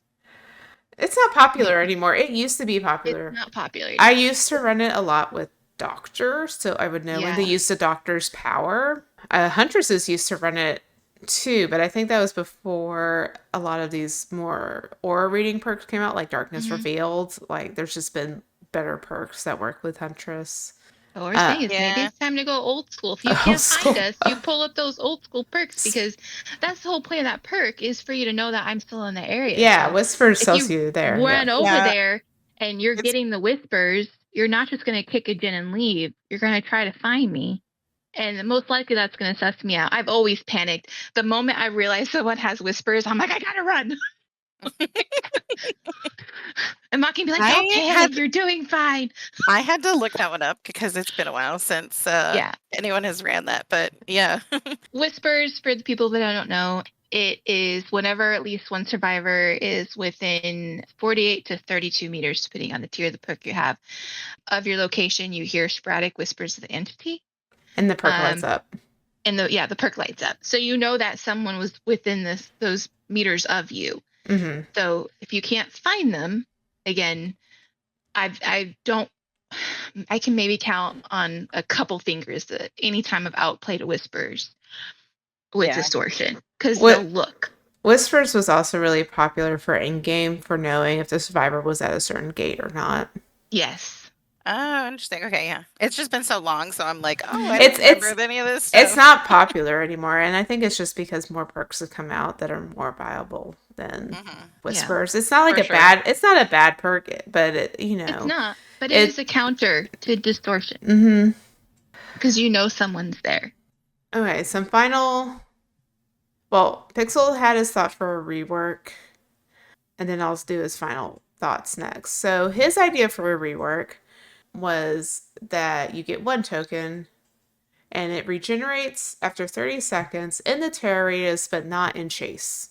It's not popular anymore. It used to be popular. It's not popular anymore. I used to run it a lot with Doctor, so I would know when they used the Doctor's power. Huntresses used to run it too, but I think that was before a lot of these more aura reading perks came out, like Darkness Revealed. Like, there's just been better perks that work with Huntress. What we're saying is maybe it's time to go old school. If you can't find us, you pull up those old school perks, because that's the whole point of that perk, is for you to know that I'm still in the area. Yeah, so Whispers tells you there. Run over there and you're getting the Whispers, you're not just going to kick a gen and leave. You're going to try to find me. And most likely that's going to suss me out. I've always panicked. The moment I realize someone has Whispers, I'm like, I got to run. I'm not gonna be like, don't panic, you're doing fine. I had to look that one up because it's been a while since anyone has ran that, but yeah. Whispers, for the people that I don't know, it is whenever at least one survivor is within 48 to 32 meters, depending on the tier of the perk you have, of your location, you hear sporadic whispers of the entity. And the perk lights up. And the perk lights up. So you know that someone was within those meters of you. Mm-hmm. So if you can't find them, again, I can maybe count on a couple fingers that any time I've outplayed a Whispers with Distortion, because they'll look. Whispers was also really popular for in-game, for knowing if the survivor was at a certain gate or not. Yes. Oh, interesting. Okay, yeah. It's just been so long, so I'm like, I don't remember any of this stuff. It's not popular anymore, and I think it's just because more perks have come out that are more viable than Whispers. It's not like it's not a bad perk, but it's not. But it is a counter to Distortion. Mm-hmm. Because you know someone's there. Okay, some final. Well, Pixel had his thought for a rework, and then I'll do his final thoughts next. So his idea for a rework was that you get one token and it regenerates after 30 seconds in the terror radius, but not in chase.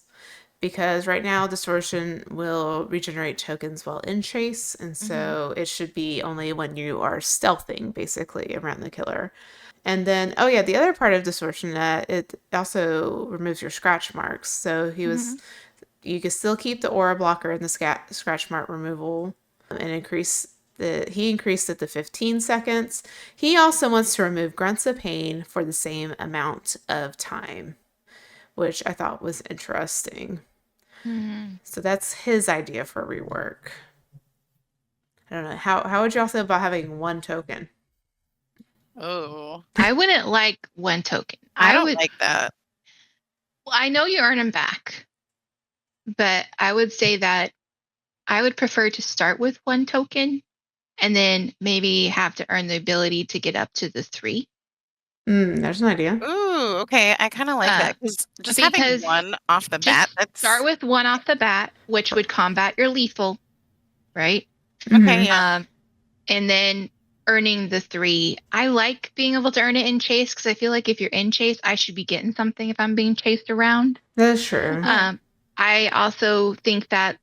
Because right now Distortion will regenerate tokens while in chase, and so it should be only when you are stealthing, basically, around the killer. And then, the other part of Distortion, it also removes your scratch marks. So you can still keep the aura blocker and the scratch mark removal, and he increased it to 15 seconds. He also wants to remove Grunts of Pain for the same amount of time, which I thought was interesting. Mm-hmm. So that's his idea for rework. I don't know. How would y'all feel about having one token? Oh. I wouldn't like one token. I don't like that. Well, I know you earn them back, but I would say that I would prefer to start with one token and then maybe have to earn the ability to get up to the 3. There's an idea. Ooh, okay. I kind of like that. Just having one off the bat. Start with one off the bat, which would combat your lethal, right? Okay, yeah. And then earning the 3. I like being able to earn it in chase, because I feel like if you're in chase, I should be getting something if I'm being chased around. That's true. I also think that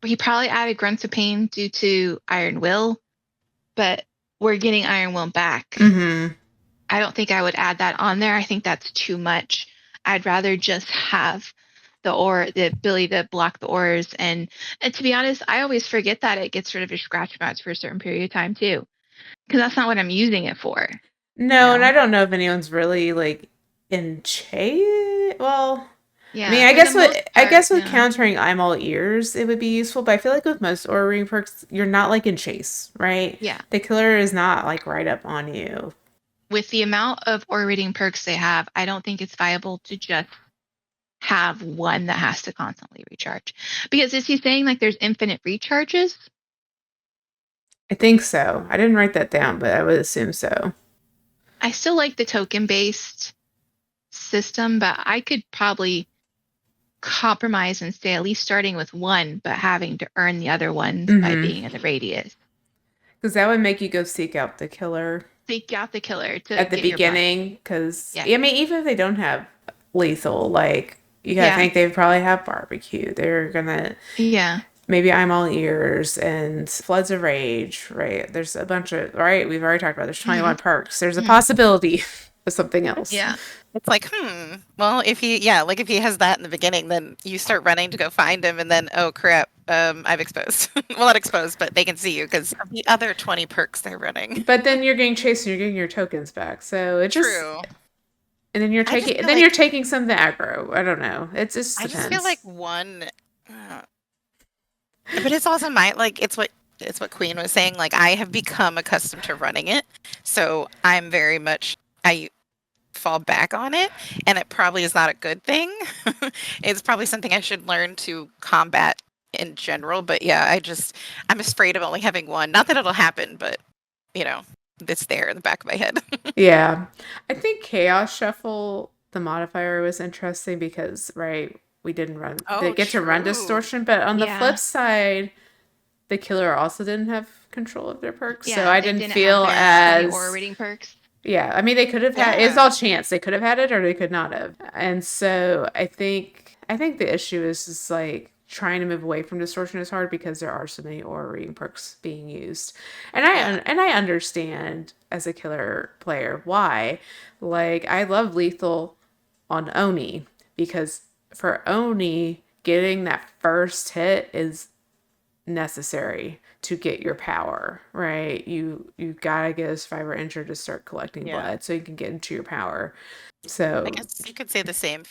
he probably added Grunts of Pain due to Iron Will, but we're getting Iron Will back. Mm-hmm. I don't think I would add that on there. I think that's too much. I'd rather just have the ability to block the auras. And to be honest, I always forget that it gets rid of your scratch marks for a certain period of time too, because that's not what I'm using it for. No, and I don't know if anyone's really like in chase. Well, yeah. I mean, I guess with countering I'm all ears, it would be useful. But I feel like with most aura ring perks, you're not like in chase, right? Yeah. The killer is not like right up on you. With the amount of aura reading perks they have, I don't think it's viable to just have one that has to constantly recharge. Because is he saying like there's infinite recharges? I think so. I didn't write that down, but I would assume so. I still like the token-based system, but I could probably compromise and say at least starting with one, but having to earn the other ones by being in the radius. Because that would make you go seek out the killer. Seek out the killer at the beginning. Because, I mean, even if they don't have lethal, like, you gotta think they probably have barbecue. They're gonna... Yeah. Maybe I'm All Ears and Floods of Rage, right? There's a bunch of... Right? We've already talked about there's 21 perks. There's a possibility of something else. Yeah. It's like, well, if he has that in the beginning, then you start running to go find him, and then, oh crap, I've exposed. Well, not exposed, but they can see you because of the other 20 perks they're running. But then you're getting chased and you're getting your tokens back, so it just... True. And then you're taking, you're taking some of the aggro. I don't know. It just depends. I just feel like one, but it's also it's what Queen was saying. Like, I have become accustomed to running it, so I'm very much I fall back on it, and it probably is not a good thing. It's probably something I should learn to combat in general. But yeah, I'm afraid of only having one. Not that it'll happen, but it's there in the back of my head. Yeah. I think Chaos Shuffle, the modifier, was interesting because, right, we didn't get to run Distortion, but on the flip side, the killer also didn't have control of their perks, so I didn't feel as... aura reading perks. Yeah, I mean, they could have had... It's all chance. They could have had it or they could not have. And so I think the issue is just, like, trying to move away from Distortion is hard because there are so many aura reading perks being used. And I understand as a killer player why. Like, I love lethal on Oni because for Oni, getting that first hit is necessary to get your power, right? You gotta get a survivor injured to start collecting blood so you can get into your power. So I guess you could say the same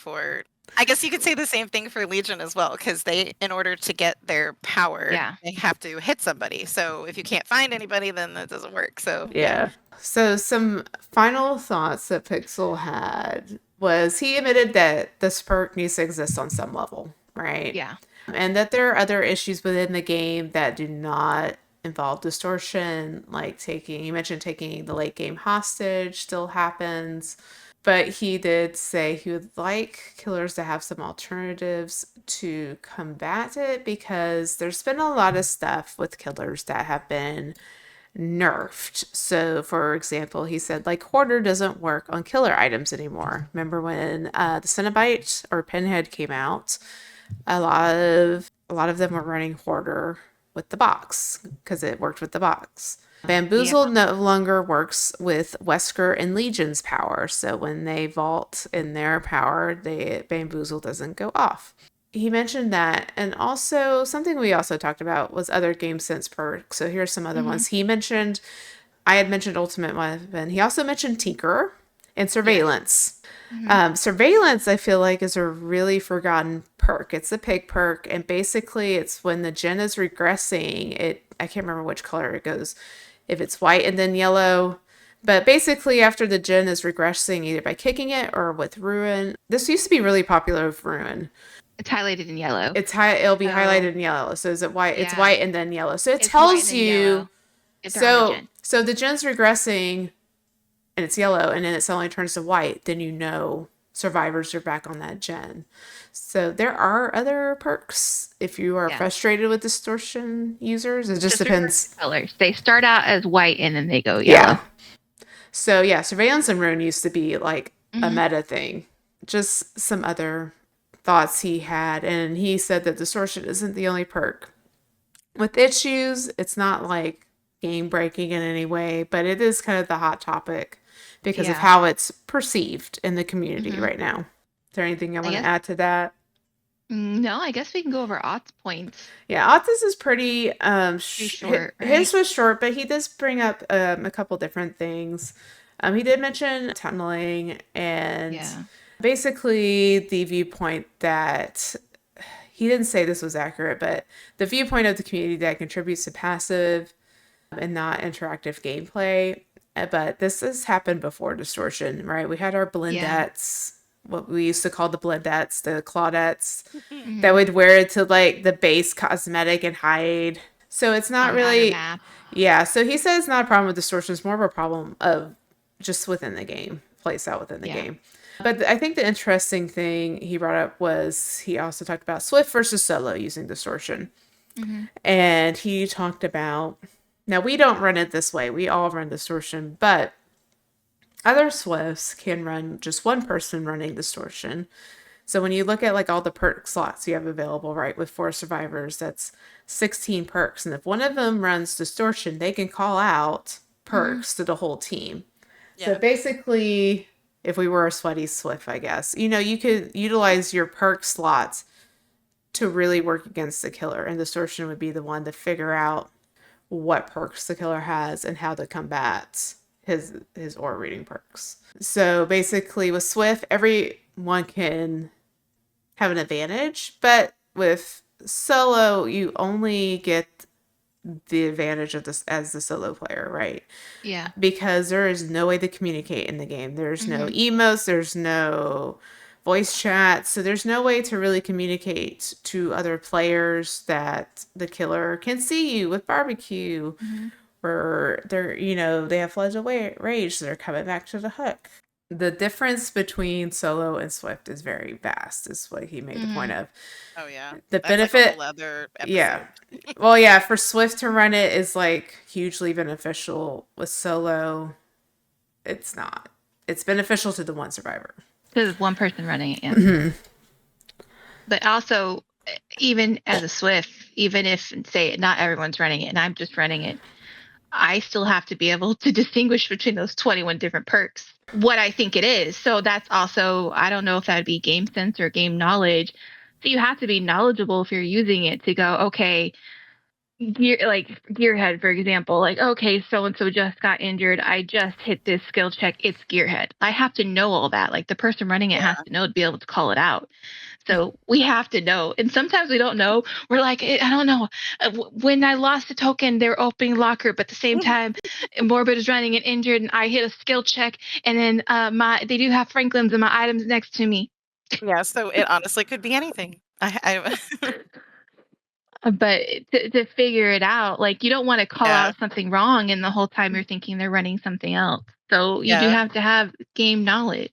thing for Legion as well, because in order to get their power, they have to hit somebody. So if you can't find anybody, then that doesn't work. So yeah. So some final thoughts that Pixel had was he admitted that this perk needs to exist on some level, right? Yeah. And that there are other issues within the game that do not involve Distortion, like you mentioned taking the late game hostage still happens. But he did say he would like killers to have some alternatives to combat it because there's been a lot of stuff with killers that have been nerfed. So, for example, he said, like, Hoarder doesn't work on killer items anymore. Remember when the Cenobite or Pinhead came out? A lot of them were running Hoarder with the box because it worked with the box. Bamboozle no longer works with Wesker and Legion's power, so when they vault in their power, Bamboozle doesn't go off. He mentioned that, and also something we also talked about was other game sense perks. So here's some other ones. I had mentioned Ultimate Weapon. He also mentioned Tinker and Surveillance. Surveillance, I feel like, is a really forgotten perk. It's a pig perk, and basically it's when the gen is regressing. I can't remember which color it goes. If it's white and then yellow. But basically, after the gen is regressing, either by kicking it or with Ruin. This used to be really popular with Ruin. It's highlighted in yellow. It'll be highlighted in yellow. So is it white? Yeah. It's white and then yellow. So it tells you. So the gen's regressing, and it's yellow, and then it suddenly turns to white. Then you know survivors are back on that gen. So there are other perks if you are frustrated with Distortion users. It just depends. Colors. They start out as white and then they go yellow. Yeah. So Surveillance and Ruin used to be like a meta thing. Just some other thoughts he had, and he said that Distortion isn't the only perk with issues. It's not like game breaking in any way, but it is kind of the hot topic because of how it's perceived in the community right now. Is there anything I want to add to that? No, I guess we can go over Ott's points. Yeah, Ott's is pretty short. Right? His was short, but he does bring up a couple different things. He did mention tunneling and basically the viewpoint that he didn't say this was accurate, but the viewpoint of the community that contributes to passive and not interactive gameplay. But this has happened before Distortion, right? We had our blendettes, what we used to call the blendettes, the Claudettes, that would wear it to like the base cosmetic and hide. So it's not really, so he says it's not a problem with Distortion. It's more of a problem of just within the game, plays out within the game. But I think the interesting thing he brought up was he also talked about Swift versus solo using distortion. Mm-hmm. And he talked about, now we don't run it this way. We all run distortion, but other Swifts can run just one person running distortion. So when you look at like all the perk slots you have available, right, with 4 survivors, that's 16 perks. And if one of them runs distortion, they can call out perks to the whole team. Yeah. So basically, if we were a sweaty Swift, I guess, you could utilize your perk slots to really work against the killer. And distortion would be the one to figure out what perks the killer has and how to combat his aura reading perks. So basically with Swift, everyone can have an advantage, but with solo, you only get the advantage of this as the solo player, right? Yeah. Because there is no way to communicate in the game. There's no emotes, there's no voice chat, so there's no way to really communicate to other players that the killer can see you with barbecue, or they're, they have floods of rage, so they're coming back to the hook. The difference between solo and Swift is very vast, is what he made the point of. Oh yeah, the benefit, like a whole other episode. Yeah. Well, yeah, for Swift to run it is like hugely beneficial. With solo, it's not. It's beneficial to the one survivor. There's one person running it, yeah. But also, even as a Swift, even if, say, not everyone's running it and I'm just running it, I still have to be able to distinguish between those 21 different perks, what I think it is. So that's also, I don't know if that would be game sense or game knowledge. So you have to be knowledgeable if you're using it to go, okay, Gearhead, for example, like, okay, so-and-so just got injured. I just hit this skill check. It's Gearhead. I have to know all that. Like the person running it has to know to be able to call it out. So we have to know. And sometimes we don't know. We're like, I don't know. When I lost a token, they're opening locker. But at the same time, Morbid is running and injured, and I hit a skill check. And then they do have Franklin's and my items next to me. Yeah, so it honestly could be anything. But to figure it out, like you don't want to call out something wrong and the whole time you're thinking they're running something else. So you do have to have game knowledge.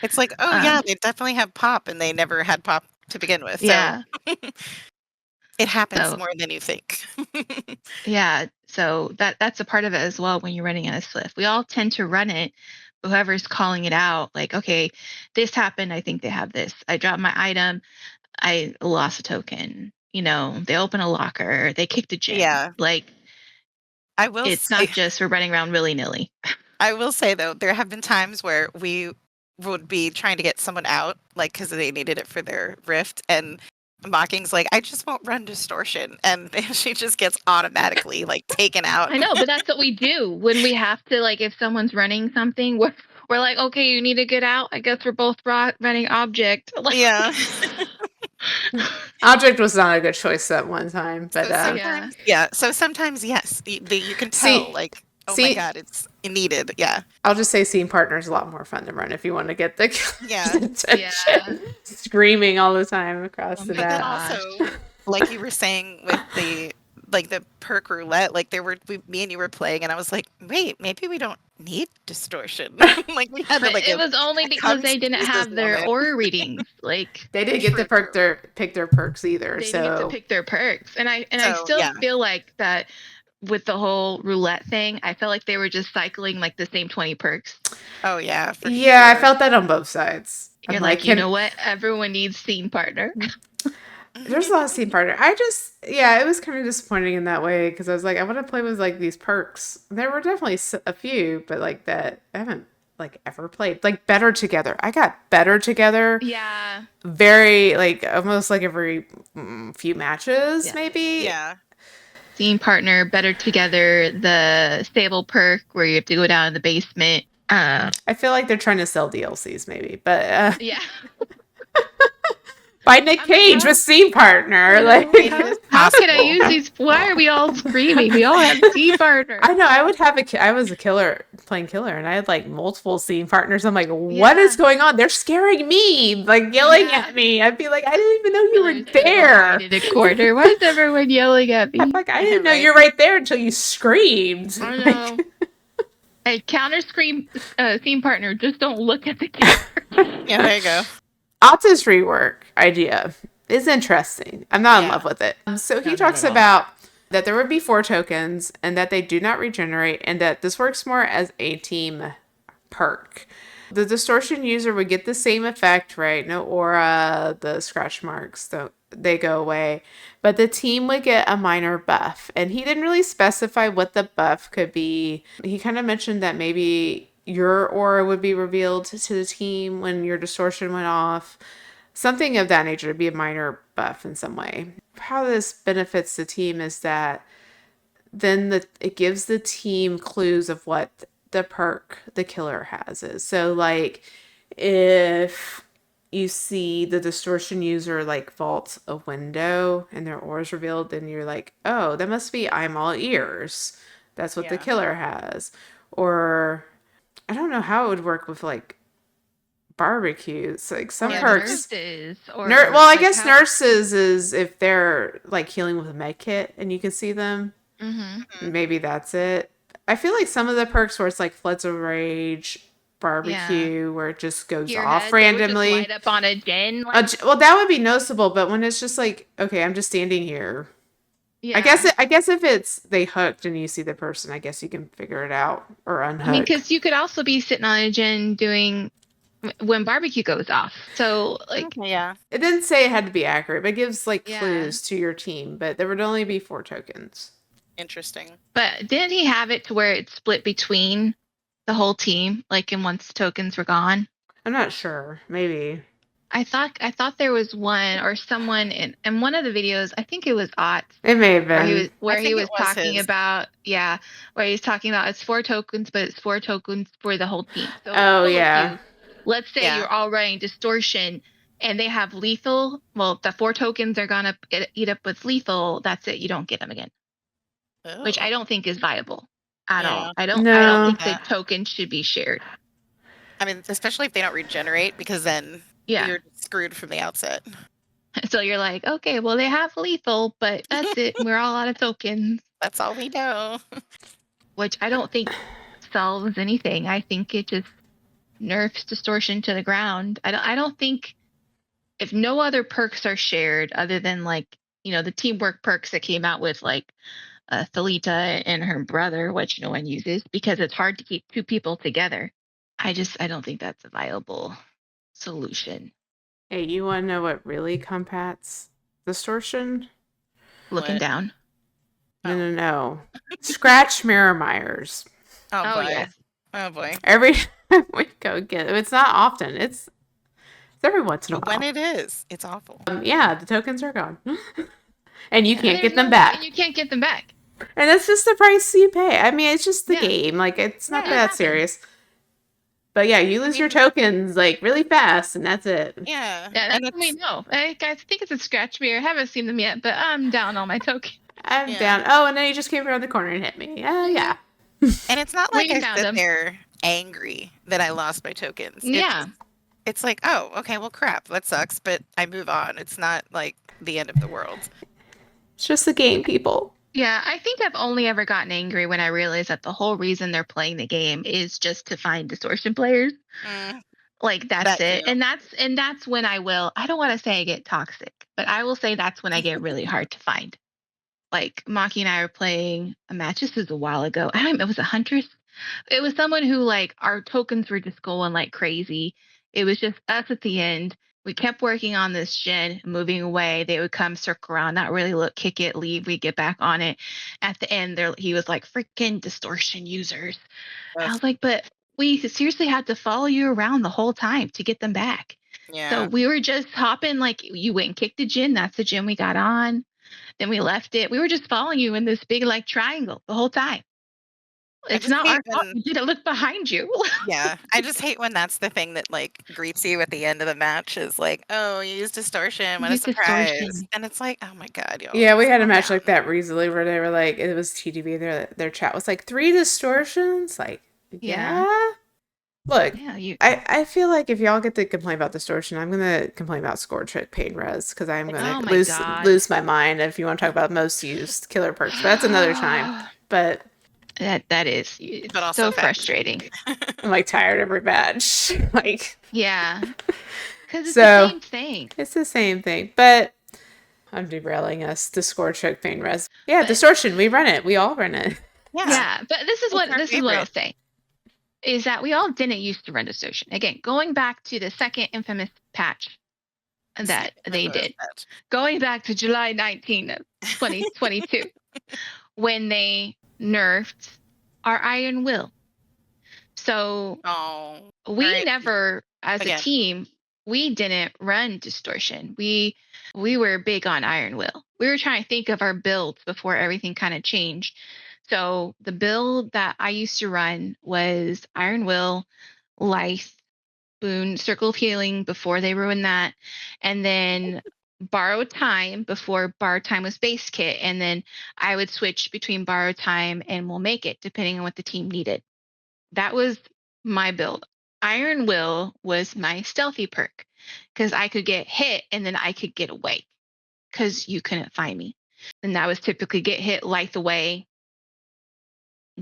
It's like, yeah, they definitely have pop and they never had pop to begin with. Yeah. So it happens more than you think. Yeah. So that's a part of it as well when you're running in a Swift. We all tend to run it. Whoever's calling it out, like, okay, this happened. I think they have this. I dropped my item. I lost a token. They open a locker. They kicked a gym. Yeah. Like, it's not just we're running around willy-nilly. I will say, though, there have been times where we would be trying to get someone out, like, because they needed it for their rift, and Mocking's like, I just won't run distortion, and she just gets automatically, like, taken out. I know, but that's what we do when we have to, like, if someone's running something, we're like, okay, you need to get out. I guess we're both running object. Yeah. Object was not a good choice that one time, but so sometimes yes, you can tell, like, my god, it's needed. Yeah, I'll just say scene partner is a lot more fun to run if you want to get the attention. Screaming all the time across the map. Also, like you were saying with the perk roulette, like me and you were playing, and I was like, wait, maybe we don't need distortion. Like we had it was only because they didn't have their aura readings. Like they didn't get to pick their perks either. They didn't get to pick their perks, and I still feel like that with the whole roulette thing. I felt like they were just cycling like the same 20 perks. Oh yeah, for sure. I felt that on both sides. You're like, you know what? Everyone needs scene partner. There's a lot of scene partner. It was kind of disappointing in that way because I was like, I want to play with like these perks. There were definitely a few, but like that I haven't like ever played. Like Better Together. I got Better Together. Yeah. Very like almost like every few matches, maybe. Yeah. Scene partner, Better Together, the stable perk where you have to go down in the basement. I feel like they're trying to sell DLCs, maybe, but yeah. By Nick Cage with scene partner. Like, how can I use these? Why are we all screaming? We all have scene partner. I know. I would have I was a killer playing killer, and I had like multiple scene partners. I'm like, what is going on? They're scaring me, like yelling at me. I'd be like, I didn't even know you were there. In a corner. Why is everyone yelling at me? I'm like, I didn't know you're right there until you screamed. I know. A counter scream scene partner. Just don't look at the camera. Yeah, there you go. Otto's rework idea is interesting. I'm not in love with it. So he talks about that there would be 4 tokens and that they do not regenerate and that this works more as a team perk. The distortion user would get the same effect, right? No aura, the scratch marks, they go away. But the team would get a minor buff. And he didn't really specify what the buff could be. He kind of mentioned that maybe your aura would be revealed to the team when your distortion went off. Something of that nature, to be a minor buff in some way. How this benefits the team is that then it gives the team clues of what the perk the killer has is. So like if you see the distortion user like vault a window and their aura is revealed, then you're like, oh, that must be I'm all ears. That's what the killer has. Or I don't know how it would work with like barbecues, like some perks. Nurses I guess nurses is if they're like healing with a med kit and you can see them. Maybe that's it. I feel like some of the perks where it's like Floods of Rage, barbecue, where it just goes off randomly. Light up on a gen. Well, that would be noticeable, but when it's just like, okay, I'm just standing here. Yeah. I guess if it's they hooked and you see the person, I guess you can figure it out or unhook. I mean, because you could also be sitting on a gen doing when barbecue goes off. So like, it didn't say it had to be accurate, but it gives like clues to your team. But there would only be 4 tokens. Interesting. But didn't he have it to where it's split between the whole team, like in once tokens were gone? I'm not sure. Maybe. I thought there was one or someone in one of the videos. I think it was Ott. It may have been where he was talking about where he's talking about it's 4 tokens, but it's 4 tokens for the whole team. So let's say you're all running distortion and they have lethal. Well, the 4 tokens are gonna eat up with lethal. That's it. You don't get them again. Oh. Which I don't think is viable at all. I don't think the token should be shared. I mean, especially if they don't regenerate, because then you're screwed from the outset. So you're like, okay, well, they have lethal, but that's it. We're all out of tokens. That's all we know. Which I don't think solves anything. I think it just nerfs distortion to the ground. I don't think if no other perks are shared other than like, the teamwork perks that came out with like Thalita and her brother, which no one uses because it's hard to keep 2 people together. I don't think that's a viable solution. Hey, you want to know what really combats distortion? Looking down. No. Scratch mirror Myers. Oh boy. Yes. Oh boy. Every time we go get it. It's not often. It's every once in a while. When it is, it's awful. The tokens are gone. And you can't get them back. And you can't get them back. And that's just the price you pay. I mean, it's just the game. Like, it's not that serious. But you lose your tokens, like, really fast, and that's it. Yeah. That's what we know. I think it's a scratch mirror. I haven't seen them yet, but I'm down on my tokens. I'm down. Oh, and then he just came around the corner and hit me. Yeah. And it's not like I sit there angry that I lost my tokens. It's like, oh, okay, well, crap. That sucks, but I move on. It's not, like, the end of the world. It's just the game, people. Yeah, I think I've only ever gotten angry when I realized that the whole reason they're playing the game is just to find distortion players. Like that's it. And that's when I don't want to say I get toxic, but I will say that's when I get really hard to find. Like Maki and I were playing a match. This was a while ago. It was a Huntress. It was someone who like our tokens were just going like crazy. It was just us at the end. We kept working on this gen, moving away. They would come, circle around, not really look, kick it, leave. We get back on it. At the end, he was like, freaking distortion users. I was like, but we seriously had to follow you around the whole time to get them back. Yeah. So we were just hopping, like you went and kicked the gen. That's the gen we got on. Then we left it. We were just following you in this big like triangle the whole time. It's not our fault. You didn't look behind you. Yeah. I just hate when that's the thing that like greets you at the end of the match is like, oh, you used distortion. What a surprise. And it's like, oh my God. Yeah, we had a match like that recently where they were like, it was TDB. Their chat was like 3 distortions. Like, yeah. Look, I feel like if y'all get to complain about distortion, I'm going to complain about score trick pain res because I'm going to lose my mind if you want to talk about most used killer perks. But that's another time. But that is but also so frustrating. I'm like tired of revenge. Like, yeah, because it's the so same thing. it's the same thing, but I'm derailing us to score choke pain res. Yeah, But, Distortion. We run it. We all run it. yeah, but this is It's our what I'll favorite. say is that we all didn't used to run Distortion. Again, going back to the second infamous patch that they did, going back to July 19th of 2022, when they nerfed our Iron Will. So we never, as a team, we didn't run Distortion. We were big on Iron Will. We were trying to think of our builds before everything kind of changed. So the build that I used to run was Iron Will, Life, Boon, Circle of Healing before they ruined that, and then Borrowed Time before Borrowed Time was base kit, and then I would switch between Borrowed Time and We'll Make It depending on what the team needed. That was my build. Iron Will was my stealthy perk because I could get hit and then I could get away because you couldn't find me. And that was typically get hit, light the way,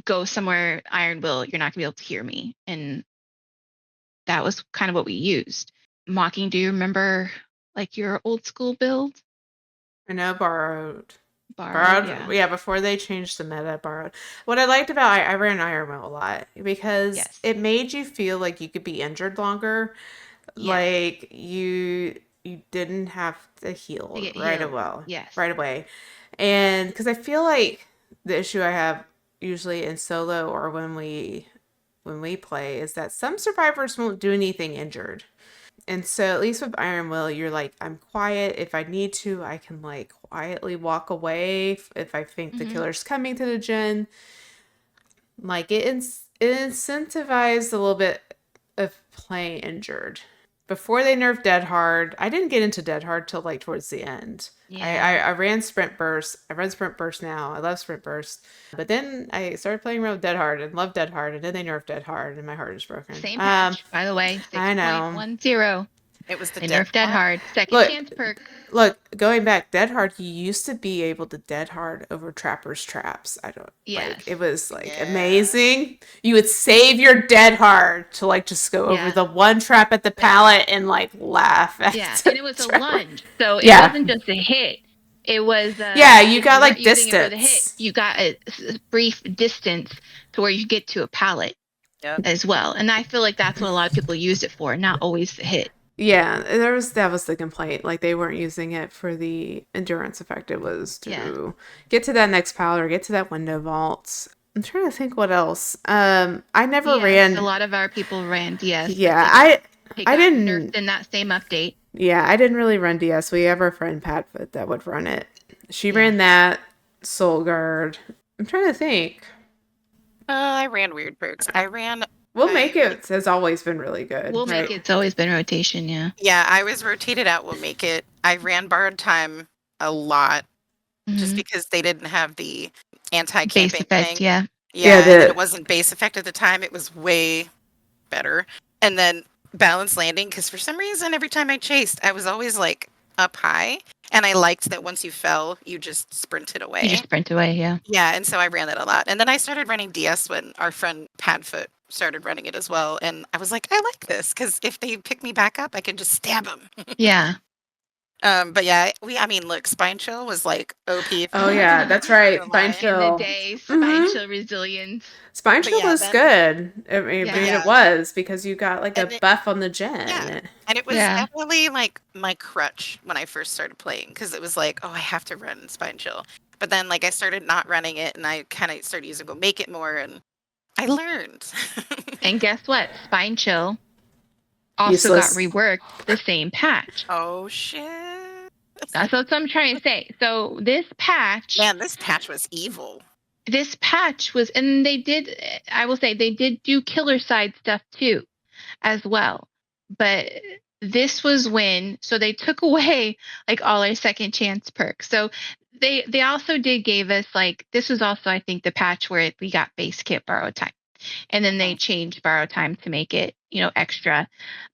go somewhere, Iron Will, you're not gonna be able to hear me. And that was kind of what we used. Mocking, do you remember like your old school build? I know Borrowed. Borrowed, yeah. Before they changed the meta, Borrowed. What I liked about I ran Iron Will a lot because it made you feel like you could be injured longer. Yes. Like you didn't have to heal right away. And because I feel like the issue I have usually in solo or when we play is that some survivors won't do anything injured. And so at least with Iron Will, you're like, I'm quiet. If I need to, I can like quietly walk away if I think the killer's coming to the gen. Like it incentivized a little bit of playing injured. Before they nerfed Dead Hard, I didn't get into Dead Hard till like towards the end. Yeah. I ran Sprint Burst. I run Sprint Burst now. I love Sprint Burst. But then I started playing around with Dead Hard and loved Dead Hard. And then they nerfed Dead Hard and my heart is broken. Same patch, by the way. 6.10. I know. It was the nerfed Dead Hard. Second chance perk. Look, going back, Dead Hard, you used to be able to Dead Hard over Trapper's Traps. Like, it was like amazing. You would save your Dead Hard to like just go over the one trap at the pallet and like laugh at and it was a lunge. So it wasn't just a hit. It was you got like distance. The hit, you got a brief distance to where you get to a pallet as well. And I feel like that's what a lot of people used it for, not always the hit. Yeah, that was the complaint. Like they weren't using it for the endurance effect. It was to get to that next pallet or get to that window vault. I'm trying to think what else. I never ran. A lot of our people ran DS. Yeah, I didn't nerfed in that same update. Yeah, I didn't really run DS. We have our friend Patfoot that would run it. She ran that Soul Guard. I'm trying to think. I ran weird perks. I ran. We'll Make It has always been really good. We'll Make It's always been rotation, yeah. Yeah, I was rotated out We'll Make It. I ran Borrowed Time a lot just because they didn't have the anti-camping base effect, thing. Yeah, it wasn't base effect at the time. It was way better. And then Balanced Landing, because for some reason, every time I chased, I was always like up high. And I liked that once you fell, you just sprinted away. You just sprint away, yeah. Yeah, and so I ran that a lot. And then I started running DS when our friend Padfoot started running it as well. And I was like, I like this, because if they pick me back up, I can just stab them. Yeah. But yeah, look, Spine Chill was like OP. Oh yeah, that's right. Spine Chill. In the day, Spine Chill Resilience. Spine Chill was good. I mean, it was because you got like a buff on the gen. Yeah. And it was definitely like my crutch when I first started playing, because it was like, oh, I have to run Spine Chill. But then like I started not running it, and I kind of started using We'll Make It more, and I learned. And guess what? Spine Chill also got reworked the same patch. Oh shit. That's what I'm trying to say. So this patch... Man, this patch was evil. This patch was... And they did... I will say, they did do killer side stuff too, as well. But this was when... So they took away, like, all our second chance perks. So they also did gave us, like... This was also, I think, the patch where we got base kit Borrowed Time. And then they changed Borrowed Time to make it, extra.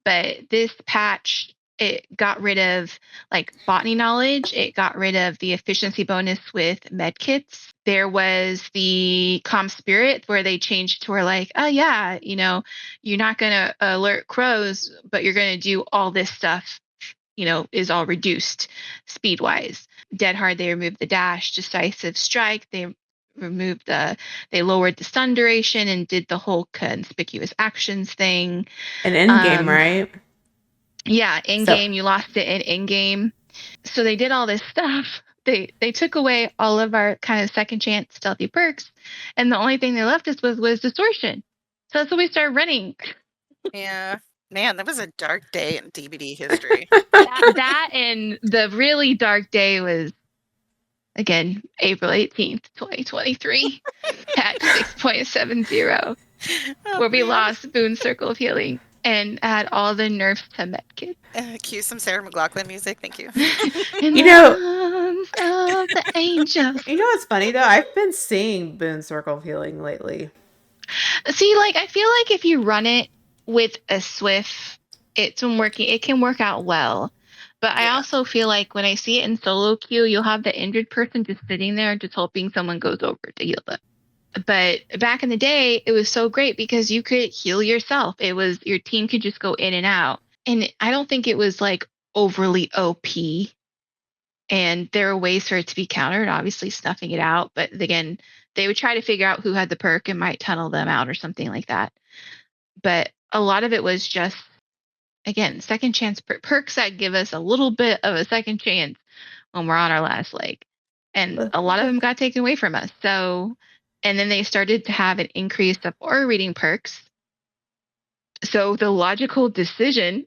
But this patch... It got rid of like botany knowledge. It got rid of the efficiency bonus with medkits. There was the calm spirit where they changed to where like, oh yeah, you're not going to alert crows, but you're going to do all this stuff, is all reduced speed wise. Dead hard, they removed the dash. Decisive strike, they lowered the stun duration and did the whole conspicuous actions thing. An end game, right? Yeah, in game, you lost it in game. So they did all this stuff. They took away all of our kind of second chance stealthy perks, and the only thing they left us with was distortion. So that's when we started running. Yeah. Man, that was a dark day in DBD history. that and the really dark day was, again, April 18th, 2023, patch 6.70, where we lost Boon Circle of Healing and had all the nerfs to medkit. Cue some Sarah McLachlan music, thank you. In the arms of the angels. You know what's funny though? I've been seeing Boon Circle of Healing lately. See, like I feel like if you run it with a Swift, it can work out well. But I also feel like when I see it in solo queue, you'll have the injured person just sitting there just hoping someone goes over to heal them. But back in the day, it was so great because you could heal yourself. It was your team could just go in and out. And I don't think it was like overly OP. And there are ways for it to be countered, obviously snuffing it out. But again, they would try to figure out who had the perk and might tunnel them out or something like that. But a lot of it was just, again, second chance perks that give us a little bit of a second chance when we're on our last leg. And a lot of them got taken away from us. So, and then they started to have an increase of aura reading perks. So the logical decision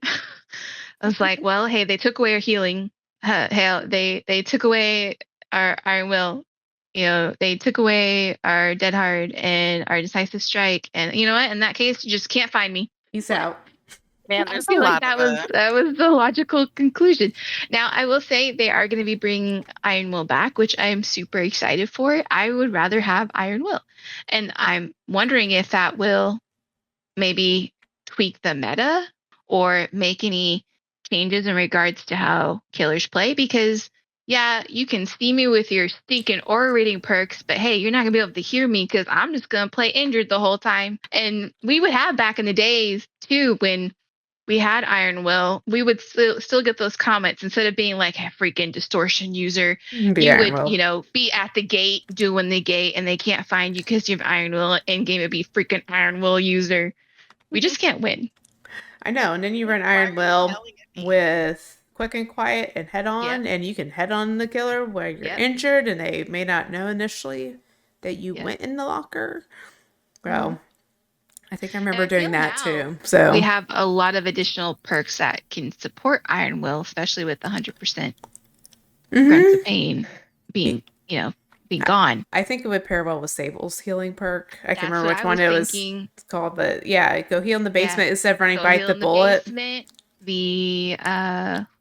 was like, well, hey, they took away our healing. Hey, they took away our Iron Will. They took away our Dead Hard and our Decisive Strike. And you know what? In that case, you just can't find me. Peace out. Man, I feel like that was the logical conclusion. Now, I will say they are going to be bringing Iron Will back, which I am super excited for. I would rather have Iron Will. And I'm wondering if that will maybe tweak the meta or make any changes in regards to how killers play, because yeah, you can see me with your stinking aura reading perks, but hey, you're not gonna be able to hear me because I'm just gonna play injured the whole time. And we would have back in the days too when we had Iron Will, we would still get those comments instead of being like a freaking distortion user. You would, be at the gate doing the gate and they can't find you because you have Iron Will. In game, it'd be freaking Iron Will user. We just can't win. I know. And then you run Iron Will with quick and quiet and head on, and you can head on the killer where you're injured and they may not know initially that you went in the locker. Well, I think I remember doing that too. So we have a lot of additional perks that can support Iron Will, especially with 100% grunts of pain being gone. I think it would pair well with Sable's healing perk. I can't remember which one it was called, but yeah, go heal in the basement instead of running Bite the Bullet. The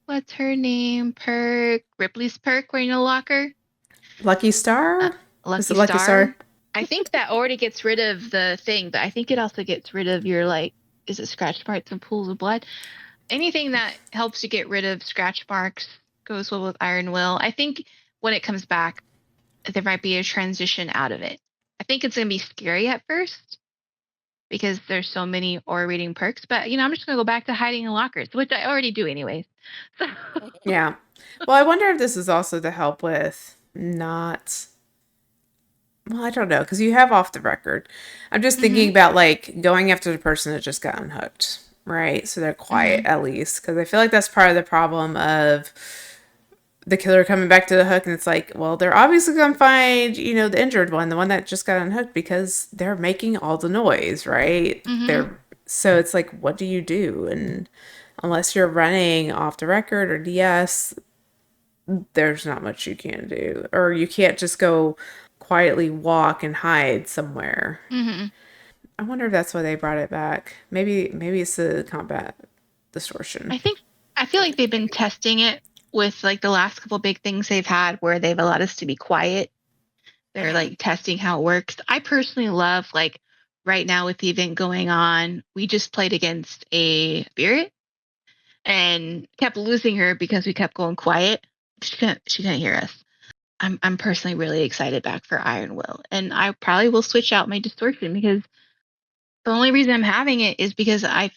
what's her name? Perk, Ripley's perk, where you know locker. Lucky Star. Lucky Star. I think that already gets rid of the thing, but I think it also gets rid of your is it scratch marks and pools of blood? Anything that helps you get rid of scratch marks goes well with Iron Will. I think when it comes back, there might be a transition out of it. I think it's going to be scary at first because there's so many aura reading perks, but I'm just going to go back to hiding in lockers, which I already do anyways. Yeah. Well, I wonder if this is also to help with not... Well, I don't know, because you have off the record. I'm just thinking about going after the person that just got unhooked, right? So they're quiet at least, because I feel like that's part of the problem of the killer coming back to the hook, and it's like, well, they're obviously gonna find the injured one, the one that just got unhooked, because they're making all the noise, right? So it's like, what do you do? And unless you're running off the record or DS, there's not much you can do, or you can't just go quietly walk and hide somewhere. I wonder if that's why they brought it back. Maybe it's the combat distortion. I feel like they've been testing it with the last couple big things they've had where they've allowed us to be quiet. They're testing how it works. I personally love right now with the event going on, we just played against a spirit and kept losing her because we kept going quiet. She couldn't hear us. I'm personally really excited back for Iron Will, and I probably will switch out my Distortion because the only reason I'm having it is because I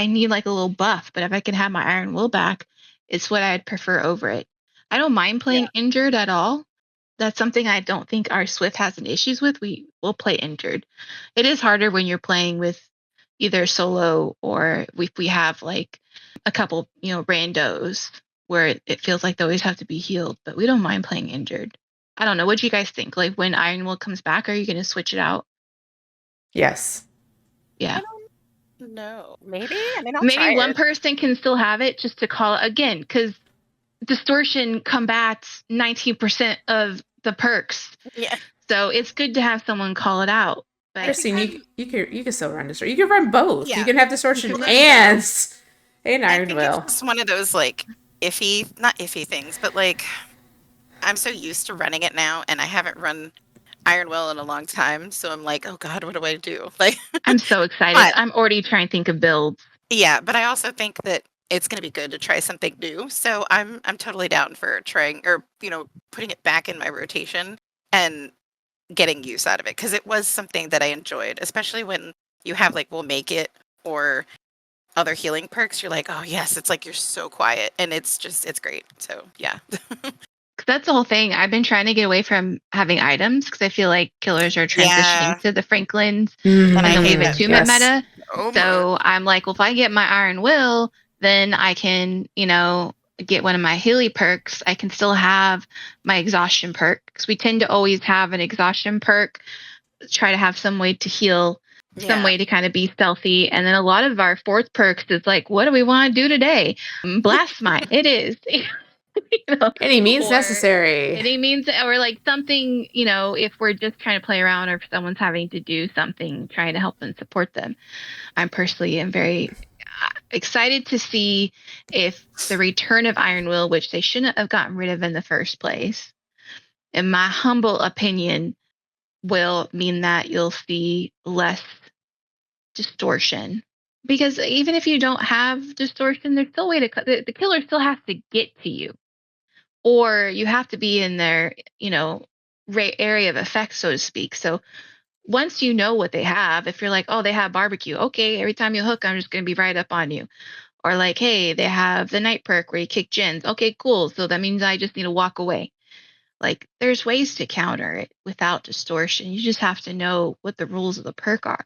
need like a little buff. But if I can have my Iron Will back, it's what I'd prefer over it. I don't mind playing injured at all. That's something I don't think our Swift has an issues with. We will play injured. It is harder when you're playing with either solo or if we have like a couple, randos where it feels like they always have to be healed, but we don't mind playing injured. I don't know. What do you guys think? Like when Iron Will comes back, are you going to switch it out? Yes. Yeah. No, maybe. I mean, I'll maybe try one it. person can still have it just to call it again, because Distortion combats 19% of the perks. Yeah. So it's good to have someone call it out. But Christine, you can still run Distortion. You can run both. Yeah. You can have Distortion You can and I Iron think Will. it's just one of those like not iffy things, but like I'm so used to running it now, and I haven't run Iron Will in a long time, so I'm like, oh God, what do I do? Like, I'm so excited. I'm already trying to think of builds. Yeah, but I also think that it's going to be good to try something new. So I'm totally down for trying or putting it back in my rotation and getting use out of it, because it was something that I enjoyed, especially when you have like We'll Make It or other healing perks. You're like, oh yes, it's like you're so quiet, and it's great. So yeah. That's the whole thing. I've been trying to get away from having items because I feel like killers are transitioning to the Franklins And and I the hate Leave It that. To meta. Oh So I'm like, well, if I get my Iron Will, then I can, get one of my Healy perks. I can still have my exhaustion perk because we tend to always have an exhaustion perk. Try to have some way to heal, some way to kind of be stealthy. And then a lot of our fourth perks is like, what do we want to do today? Blast Smite. It is. Any means necessary. Any means, or like something, if we're just trying to play around or if someone's having to do something, trying to help and support them. I'm personally am very excited to see if the return of Iron Will, which they shouldn't have gotten rid of in the first place, in my humble opinion, will mean that you'll see less distortion. Because even if you don't have distortion, there's still a way to the killer still has to get to you, or you have to be in their area of effect, so to speak. So once you know what they have, if you're like, oh, they have barbecue, okay, every time you hook, I'm just going to be right up on you. Or like, hey, they have the night perk where you kick gens, okay, cool, so that means I just need to walk away. Like, there's ways to counter it without distortion. You just have to know what the rules of the perk are.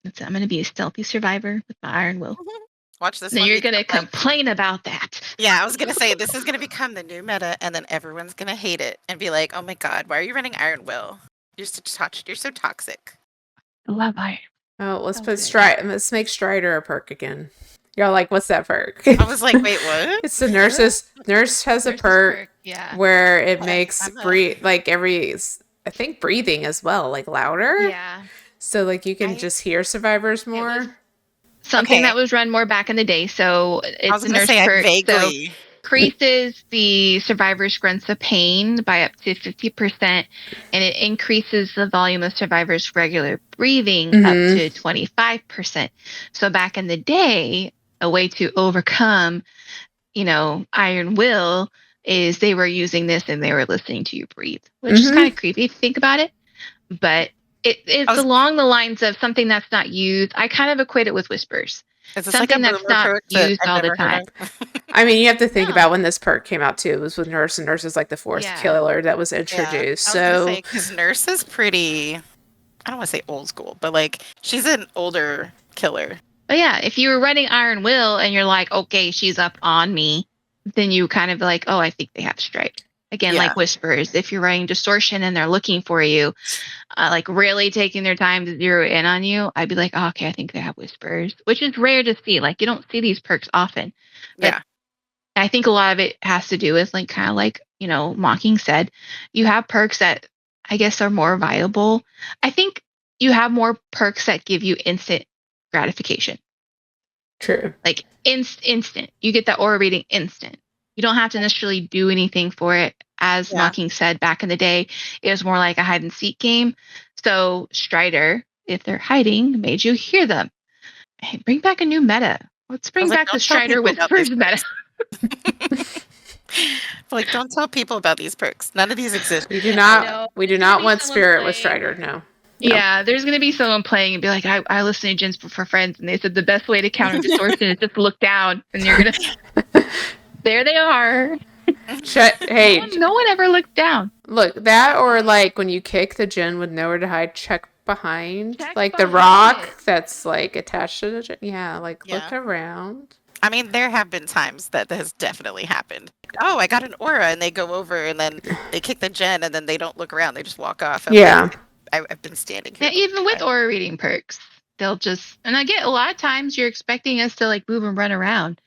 I'm going to be a stealthy survivor with my Iron Will. Watch this. Then you're going to complain about that. Yeah, I was going to say, this is going to become the new meta, and then everyone's going to hate it and be like, oh my God, why are you running Iron Will? You're so toxic. I love Iron. Oh, let's make Strider a perk again. Y'all like, what's that perk? I was like, wait, what? It's the nurse has a perk where it makes I think breathing as well, like louder. Yeah. So like you can just hear survivors more. Something that was run more back in the day. So it's a nurse perk. So increases the survivor's grunts of pain by up to 50%, and it increases the volume of survivor's regular breathing up to 25%. So back in the day, a way to overcome, Iron Will is they were using this and they were listening to you breathe, which is kind of creepy if you think about it. But it's along the lines of something that's not used. I kind of equate it with whispers. Something that's not used all the time. I mean, you have to think about when this perk came out too. It was with Nurse, and Nurse is like the fourth killer that was introduced. Yeah. Because Nurse is pretty, I don't want to say old school, but like she's an older killer. But yeah, if you were running Iron Will and you're like, okay, she's up on me, then you kind of like, oh, I think they have Strike. Again, like whispers. If you're running Distortion and they're looking for you, like really taking their time to zero in on you, I'd be like, oh, okay, I think they have whispers, which is rare to see. Like you don't see these perks often. But I think a lot of it has to do with like kind of like, Mocking said, you have perks that I guess are more viable. I think you have more perks that give you instant gratification. True. Like instant. You get that aura reading instant. You don't have to necessarily do anything for it. As Mocking said back in the day, it was more like a hide and seek game. So Strider, if they're hiding, made you hear them. Hey, bring back a new meta. Let's bring back the Strider with first meta. Like, don't tell people about these perks. None of these exist. We do not want Spirit with Strider. No. Yeah, there's going to be someone playing and be like, I listen to Gens for friends, and they said the best way to counter Distortion is just look down, and you're going to... There they are. Hey. No one ever looked down. Look, that or like when you kick the Gen with nowhere to hide, check behind. The rock that's like attached to the Gen. Yeah, look around. I mean, there have been times that has definitely happened. Oh, I got an aura, and they go over, and then they kick the Gen, and then they don't look around. They just walk off. I've been standing here. Yeah, even with aura reading perks, they'll just... And I get a lot of times you're expecting us to like move and run around.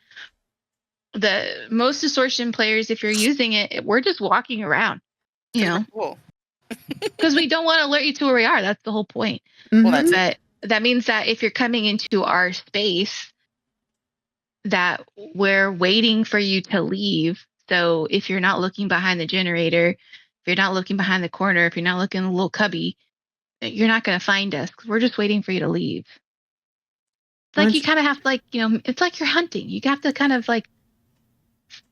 The most Distortion players, if you're using it, we're just walking around. You know? Cool. Because we don't want to alert you to where we are. That's the whole point. Mm-hmm. Well, that means that if you're coming into our space, that we're waiting for you to leave. So if you're not looking behind the generator, if you're not looking behind the corner, if you're not looking in the little cubby, you're not going to find us because we're just waiting for you to leave. It's like you kind of have to, like, you know, it's like you're hunting. You have to kind of like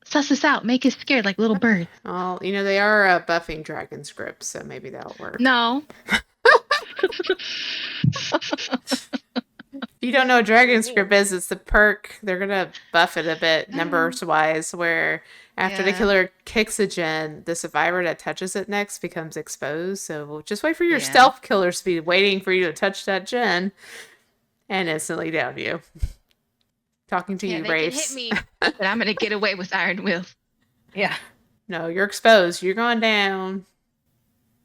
suss us out, make us scared like little birds. Well, you know, they are buffing dragon scripts, so maybe that'll work. No. If you don't know what dragon script is, it's the perk. They're going to buff it a bit numbers-wise, where after the killer kicks a Gen, the survivor that touches it next becomes exposed. So just wait for your stealth killers to be waiting for you to touch that Gen and instantly down you. Talking to you, Rafe. They can hit me, but I'm going to get away with Iron Will. Yeah. No, you're exposed. You're going down.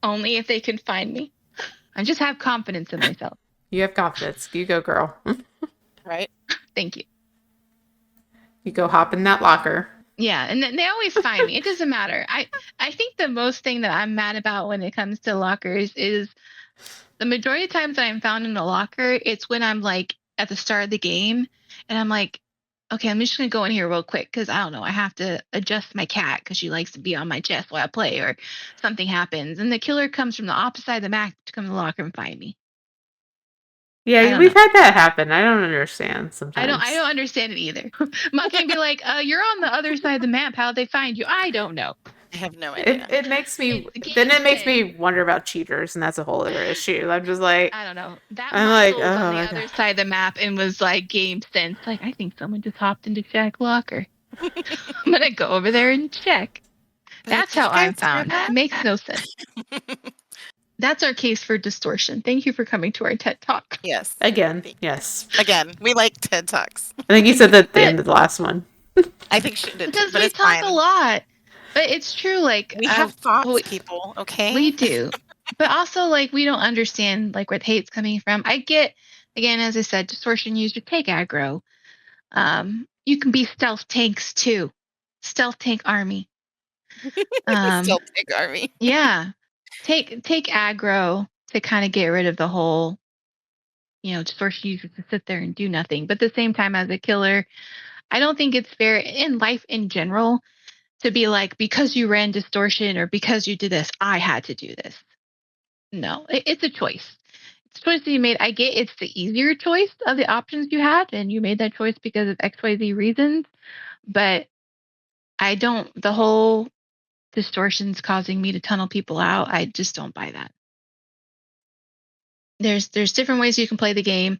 Only if they can find me. I just have confidence in myself. You have confidence. You go, girl. Right? Thank you. You go hop in that locker. Yeah, and they always find me. It doesn't matter. I think the most thing that I'm mad about when it comes to lockers is the majority of times that I'm found in a locker, it's when I'm like at the start of the game and I'm like, okay, I'm just going to go in here real quick because I don't know, I have to adjust my cat because she likes to be on my chest while I play, or something happens. And the killer comes from the opposite side of the map to come to the locker and find me. Yeah, we've had that happen. I don't understand sometimes. I don't understand it either. Mom can be like, you're on the other side of the map. How'd they find you? I don't know. I have no idea. It makes me wonder about cheaters, and that's a whole other issue. I'm just like, I don't know. I'm like, on the other side of the map and was like game sense. Like, I think someone just hopped into Jack's locker. I'm gonna go over there and check. That's how I'm found. It makes no sense. That's our case for Distortion. Thank you for coming to our TED Talk. Yes. Again, yes. Again, we like TED Talks. I think you said that at the end of the last one. I think she did. Because we talk a lot. But it's true, like... We have thoughts, people, okay? We do. But also, like, we don't understand, like, where the hate's coming from. I get, again, as I said, Distortion user take aggro. You can be stealth tanks, too. Stealth tank army. Stealth tank army. Yeah. Take aggro to kind of get rid of the whole, you know, Distortion users to sit there and do nothing. But at the same time, as a killer, I don't think it's fair in life in general to be like, because you ran Distortion or because you did this, I had to do this. No, it's a choice. It's a choice that you made. I get it's the easier choice of the options you had, and you made that choice because of XYZ reasons. But the whole Distortion's causing me to tunnel people out. I just don't buy that. There's different ways you can play the game.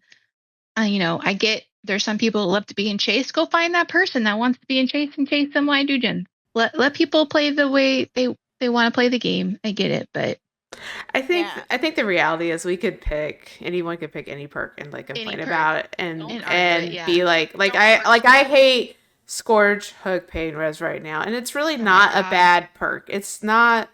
You know, I get there's some people who love to be in chase. Go find that person that wants to be in chase and chase them while I do Gen. Let people play the way they want to play the game. I get it, but I think the reality is anyone could pick any perk and like complain about it and be like I hate Scourge, Hook, Pain, Res right now, and it's really not a bad perk. It's not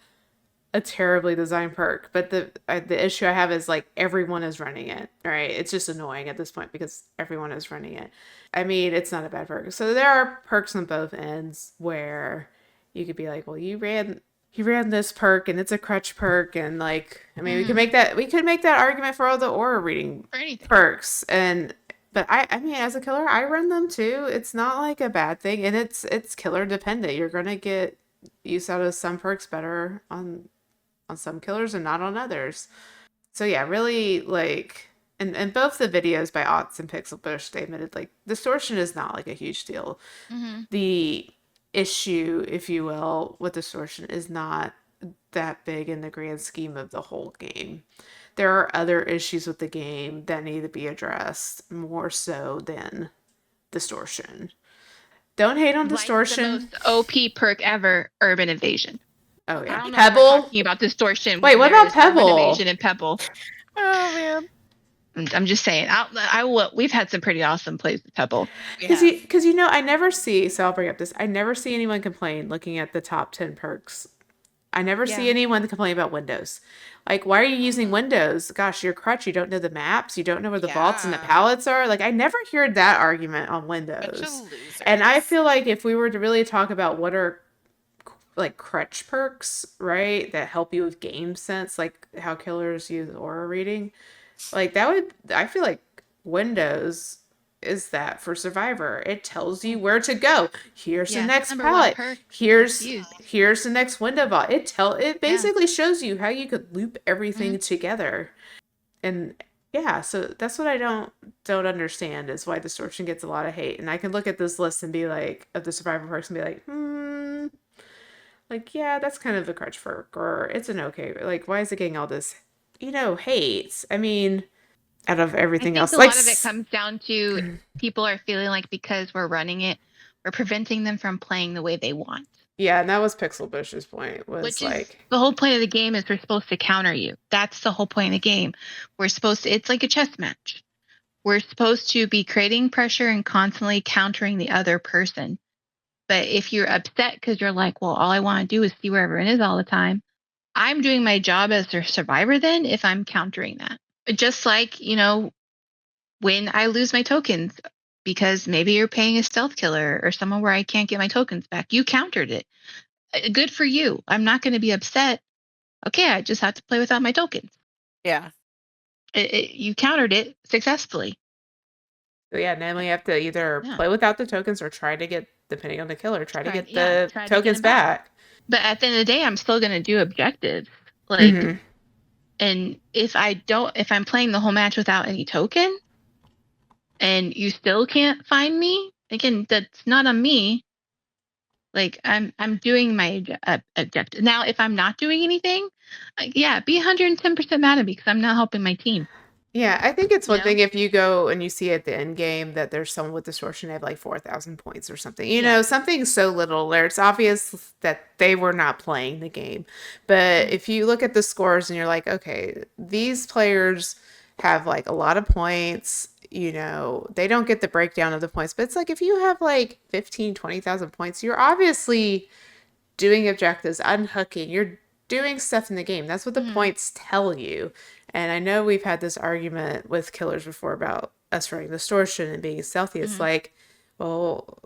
a terribly designed perk, but the issue I have is like everyone is running it, right? It's just annoying at this point because everyone is running it. I mean, it's not a bad perk. So there are perks on both ends where you could be like, well, you ran this perk and it's a crutch perk, and like, I mean, we could make that argument for all the aura reading perks, but I mean, as a killer, I run them too. It's not like a bad thing, and it's killer dependent. You're gonna get use out of some perks better on some killers and not on others. So yeah, really, like, and both the videos by Otts and PixelBush, they admitted like distortion is not like a huge deal. The issue, if you will, with distortion is not that big in the grand scheme of the whole game. There are other issues with the game that need to be addressed more so than distortion. Don't hate on distortion. Like the most OP perk ever, Urban Evasion. Oh yeah, I don't know Pebble. If we're talking about distortion. Wait, what about Pebble? Urban Evasion and Pebble. Oh man. I'm just saying. We've had some pretty awesome plays with Pebble. Because you know, I never see. So I'll bring up this. I never see anyone complain looking at the top 10 perks. I never see anyone complain about Windows. Like, why are you using Windows? Gosh, you're crutch. You don't know the maps. You don't know where the vaults and the palettes are. Like, I never heard that argument on Windows. And I feel like if we were to really talk about what are like crutch perks, right, that help you with game sense, like how killers use aura reading, like that would, I feel like Windows is that for Survivor. It tells you where to go. Here's the next palette. Here's the next window vault. It basically shows you how you could loop everything together. And yeah, so that's what I don't understand is why distortion gets a lot of hate. And I can look at this list and be like, of the Survivor perks and be like, like, yeah, that's kind of a crutch perk, or it's an okay, like, why is it getting all this, hate? I mean, out of everything else. A lot of it comes down to people are feeling like because we're running it, we're preventing them from playing the way they want. Yeah, and that was PixelBush's point. Which is the whole point of the game is we're supposed to counter you. That's the whole point of the game. It's like a chess match. We're supposed to be creating pressure and constantly countering the other person. But if you're upset because you're like, well, all I want to do is see where everyone is all the time, I'm doing my job as a survivor then if I'm countering that. Just like, when I lose my tokens because maybe you're paying a stealth killer or someone where I can't get my tokens back. You countered it. Good for you. I'm not going to be upset. Okay, I just have to play without my tokens. Yeah. You countered it successfully. So yeah, then we have to either play without the tokens or try to get, depending on the killer, try to get the tokens back. But at the end of the day, I'm still going to do objectives. Like, and if I'm playing the whole match without any token and you still can't find me, again, that's not on me. Like, I'm doing my objective. Now, if I'm not doing anything, be 110% mad at me because I'm not helping my team. Yeah, I think it's one thing if you go and you see at the end game that there's someone with distortion, they have like 4,000 points or something. You know, something so little where it's obvious that they were not playing the game. But if you look at the scores and you're like, okay, these players have like a lot of points, they don't get the breakdown of the points. But it's like if you have like 15, 20,000 points, you're obviously doing objectives, unhooking, you're doing stuff in the game. That's what the points tell you. And I know we've had this argument with killers before about us running distortion and being stealthy. It's like, well,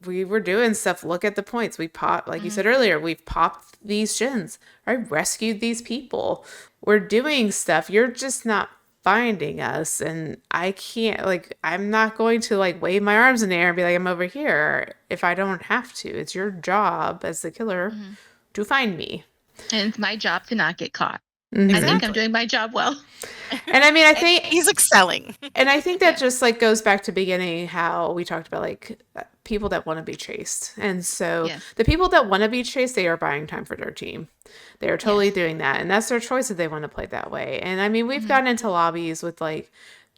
we were doing stuff. Look at the points. We popped, like you said earlier, we've popped these gens. I rescued these people. We're doing stuff. You're just not finding us. And I can't, I'm not going to wave my arms in the air and be like, I'm over here if I don't have to. It's your job as the killer to find me. And it's my job to not get caught. I think I'm doing my job well. And I mean, I think he's excelling. And I think that just goes back to beginning how we talked about people that want to be chased. And so the people that want to be chased, they are buying time for their team. They are totally doing that. And that's their choice if they want to play that way. And I mean, we've gotten into lobbies with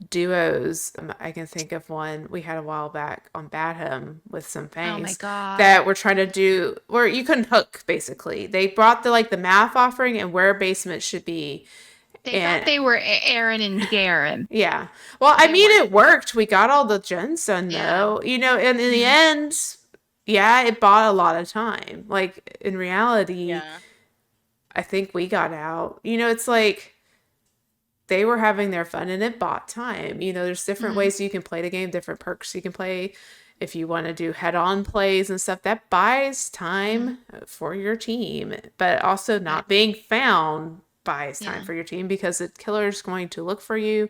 duos. I can think of one we had a while back on Badham with some fangs. Oh my God. That we're trying to do where you couldn't hook, basically. They brought the math offering and where basement should be. They thought they were Aaron and Garen. Yeah. Well, I mean, it worked. We got all the gens done, though. And in the end, it bought a lot of time. In reality, I think we got out. It's they were having their fun and it bought time. There's different ways you can play the game, different perks you can play. If you want to do head-on plays and stuff, that buys time for your team. But also not being found buys time for your team because the killer's going to look for you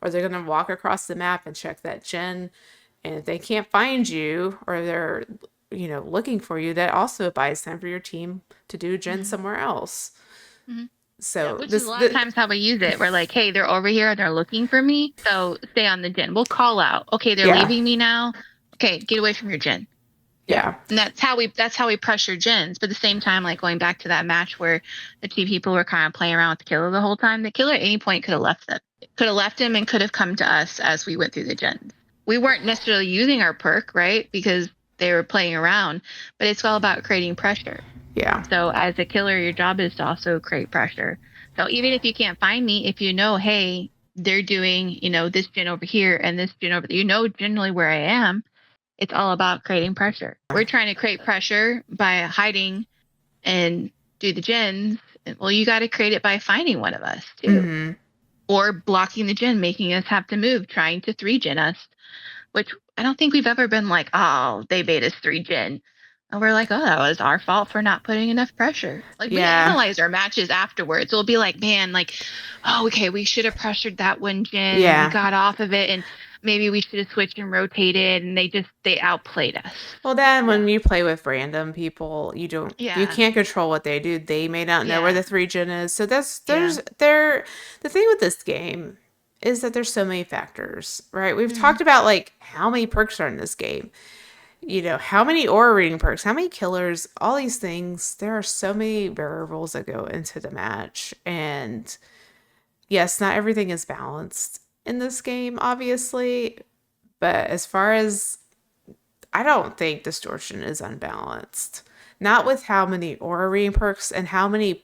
or they're going to walk across the map and check that gen. And if they can't find you or they're, looking for you, that also buys time for your team to do gen somewhere else. So which is a lot of times how we use it. We're like, hey, they're over here and they're looking for me, so stay on the gen. We'll call out. Okay, they're leaving me now. Okay, get away from your gen. Yeah. And that's how we pressure gens. But at the same time, like going back to that match where the two people were kind of playing around with the killer the whole time, the killer at any point could have left them. Could have left him and could have come to us as we went through the gens. We weren't necessarily using our perk, right? Because they were playing around, but it's all about creating pressure. Yeah. So as a killer, your job is to also create pressure. So even if you can't find me, if you know, hey, they're doing, this gen over here and this gen over there, generally where I am, it's all about creating pressure. We're trying to create pressure by hiding and do the gens. Well, you got to create it by finding one of us too. Mm-hmm. Or blocking the gen, making us have to move, trying to 3-gen us, which I don't think we've ever been like, oh, they made us 3-gen. And we're like, oh, that was our fault for not putting enough pressure. Like, we analyze our matches afterwards. We'll be like, man, like, oh, okay, we should have pressured that one gen. Yeah. We got off of it, and maybe we should have switched and rotated, and they outplayed us. Well, then when you play with random people, you can't control what they do. They may not know where the 3-gen is. So the thing with this game is that there's so many factors, right? We've talked about like how many perks are in this game. How many aura reading perks, how many killers, all these things. There are so many variables that go into the match. And yes, not everything is balanced in this game, obviously. But as far as, I don't think Distortion is unbalanced. Not with how many aura reading perks and how many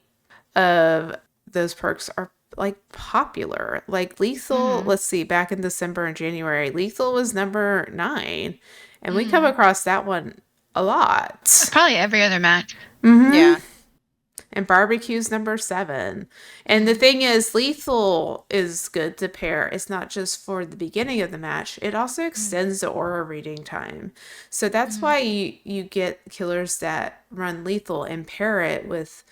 of those perks are like popular. Like Lethal, let's see, back in December and January, Lethal was number 9. And we come across that one a lot. Probably every other match. Mm-hmm. Yeah. And Barbecue's number 7. And the thing is, Lethal is good to pair. It's not just for the beginning of the match. It also extends the aura reading time. So that's why you get killers that run Lethal and pair it with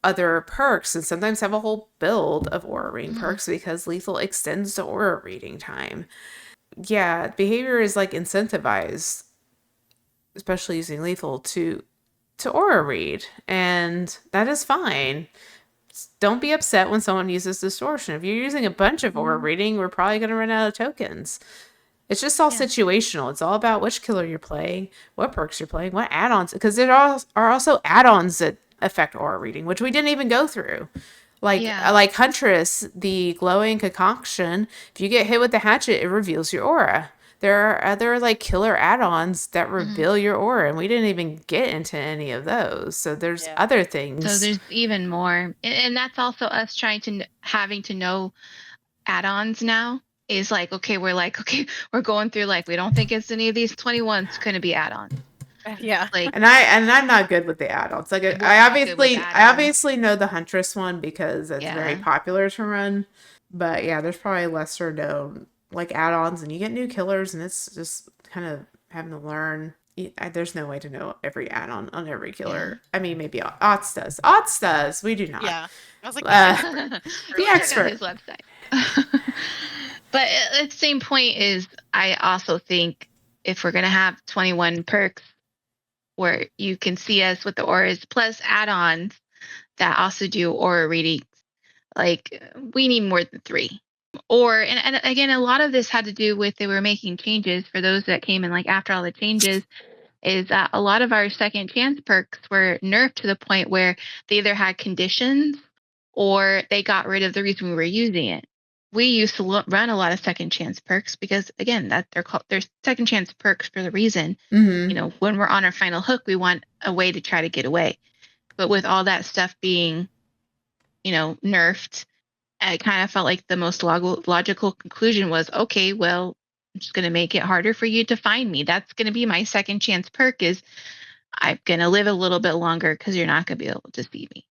other perks, and sometimes have a whole build of aura reading perks because Lethal extends the aura reading time. Yeah, behavior is like incentivized, especially using Lethal to aura read, and that is fine. Don't be upset when someone uses Distortion. If you're using a bunch of aura reading, we're probably going to run out of tokens. It's just all situational. It's all about which killer you're playing, what perks you're playing, what add-ons, because there are also add-ons that affect aura reading, which we didn't even go through. Like Huntress, the glowing concoction, if you get hit with the hatchet, it reveals your aura. There are other like killer add-ons that reveal your aura, and we didn't even get into any of those. So there's other things. So there's even more, and that's also us having to know add-ons now. Is like, okay, we're going through, like, we don't think it's any of these 21s going to be add-ons. Yeah. Like, and I'm not good with the add-ons. Like I obviously know the Huntress one because it's very popular to run. But yeah, there's probably lesser known like add-ons, and you get new killers, and it's just kind of having to learn. There's no way to know every add-on on every killer. I mean, maybe Otz does. Otz does. We do not. Yeah. I was like, the expert. His website. But at the same point is, I also think if we're going to have 21 perks where you can see us with the auras plus add-ons that also do aura readings, like, we need more than 3. And again, a lot of this had to do with they were making changes. For those that came in like after all the changes, is that a lot of our second chance perks were nerfed to the point where they either had conditions or they got rid of the reason we were using it. We used to run a lot of second chance perks because, again, that they're second chance perks for the reason. Mm-hmm. When we're on our final hook, we want a way to try to get away. But with all that stuff being, nerfed, I kind of felt like the most logical conclusion was, okay, well, I'm just going to make it harder for you to find me. That's going to be my second chance perk, is I'm going to live a little bit longer because you're not going to be able to see me.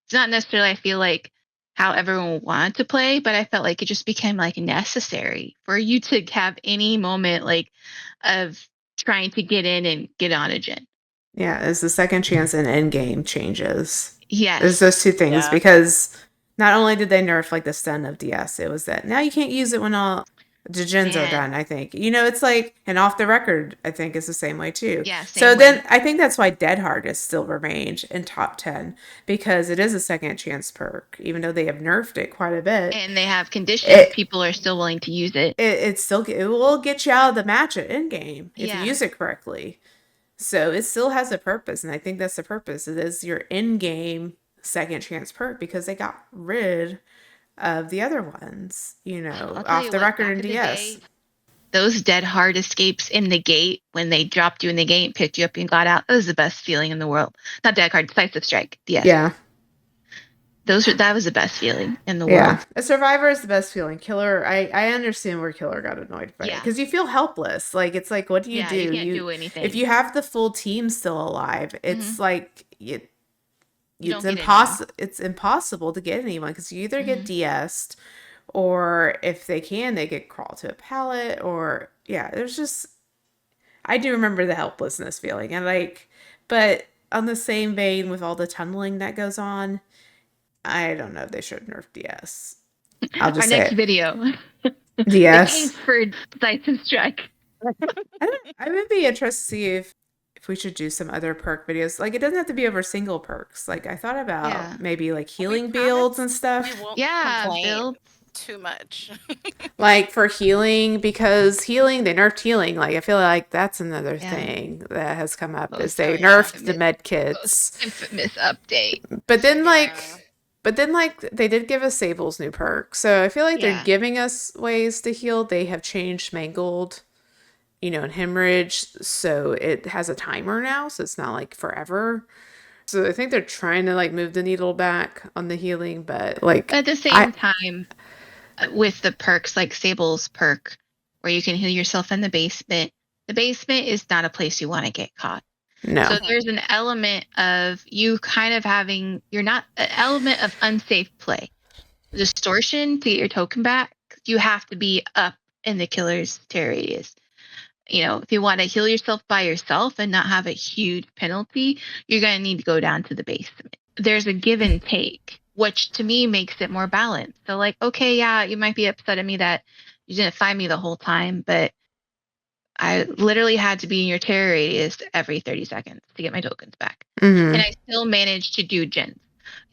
It's not necessarily, I feel like, how everyone wanted to play, but I felt like it just became like necessary for you to have any moment like of trying to get in and get on a gen. Yeah, as the second chance and end game changes. Yes. There's those two things, because not only did they nerf like the stun of DS, it was that now you can't use it when all The gens are done, I think. It's like, and off the record, I think is the same way too. Yeah, so same then way. I think that's why Dead Hardest still remains in top 10 because it is a second chance perk, even though they have nerfed it quite a bit. And they have conditions. People are still willing to use it. It will get you out of the match at end game if you use it correctly. So it still has a purpose, and I think that's the purpose. It is your end game second chance perk because they got rid of the other ones, off the record in DS. Those dead hard escapes in the gate when they dropped you in the gate, picked you up, and got out. That was the best feeling in the world. Not dead hard, decisive strike. DS. Yeah. That was the best feeling in the world. A survivor is the best feeling. Killer, I understand where Killer got annoyed by it because you feel helpless. Like it's like, what do you do? You can't do anything. If you have the full team still alive, it's like it's impossible to get anyone because you either get DS'd or if they get crawled to a pallet or there's just I do remember the helplessness feeling and but on the same vein with all the tunneling that goes on, I don't know if they should nerf DS. I'll just say next video. DS for decisive strike. I would be interested to see if we should do some other perk videos. Like, it doesn't have to be over single perks. Like, I thought about maybe like healing builds and stuff. Builds too much. Like for healing, because they nerfed healing. Like, I feel like that's another thing that has come up is they nerfed the med kits. Infamous update. But then they did give us Sable's new perk. So I feel like they're giving us ways to heal. They have changed Mangled, and Hemorrhage. So it has a timer now. So it's not like forever. So I think they're trying to like move the needle back on the healing. But like at the same time, with the perks like Sable's perk, where you can heal yourself in the basement is not a place you want to get caught. No. So there's an element of you kind of an element of unsafe play. Distortion to get your token back, you have to be up in the killer's terror radius. If you want to heal yourself by yourself and not have a huge penalty, you're going to need to go down to the basement. There's a give and take, which to me makes it more balanced. So like, okay, yeah, you might be upset at me that you didn't find me the whole time, but I literally had to be in your terror radius every 30 seconds to get my tokens back. Mm-hmm. And I still managed to do gens.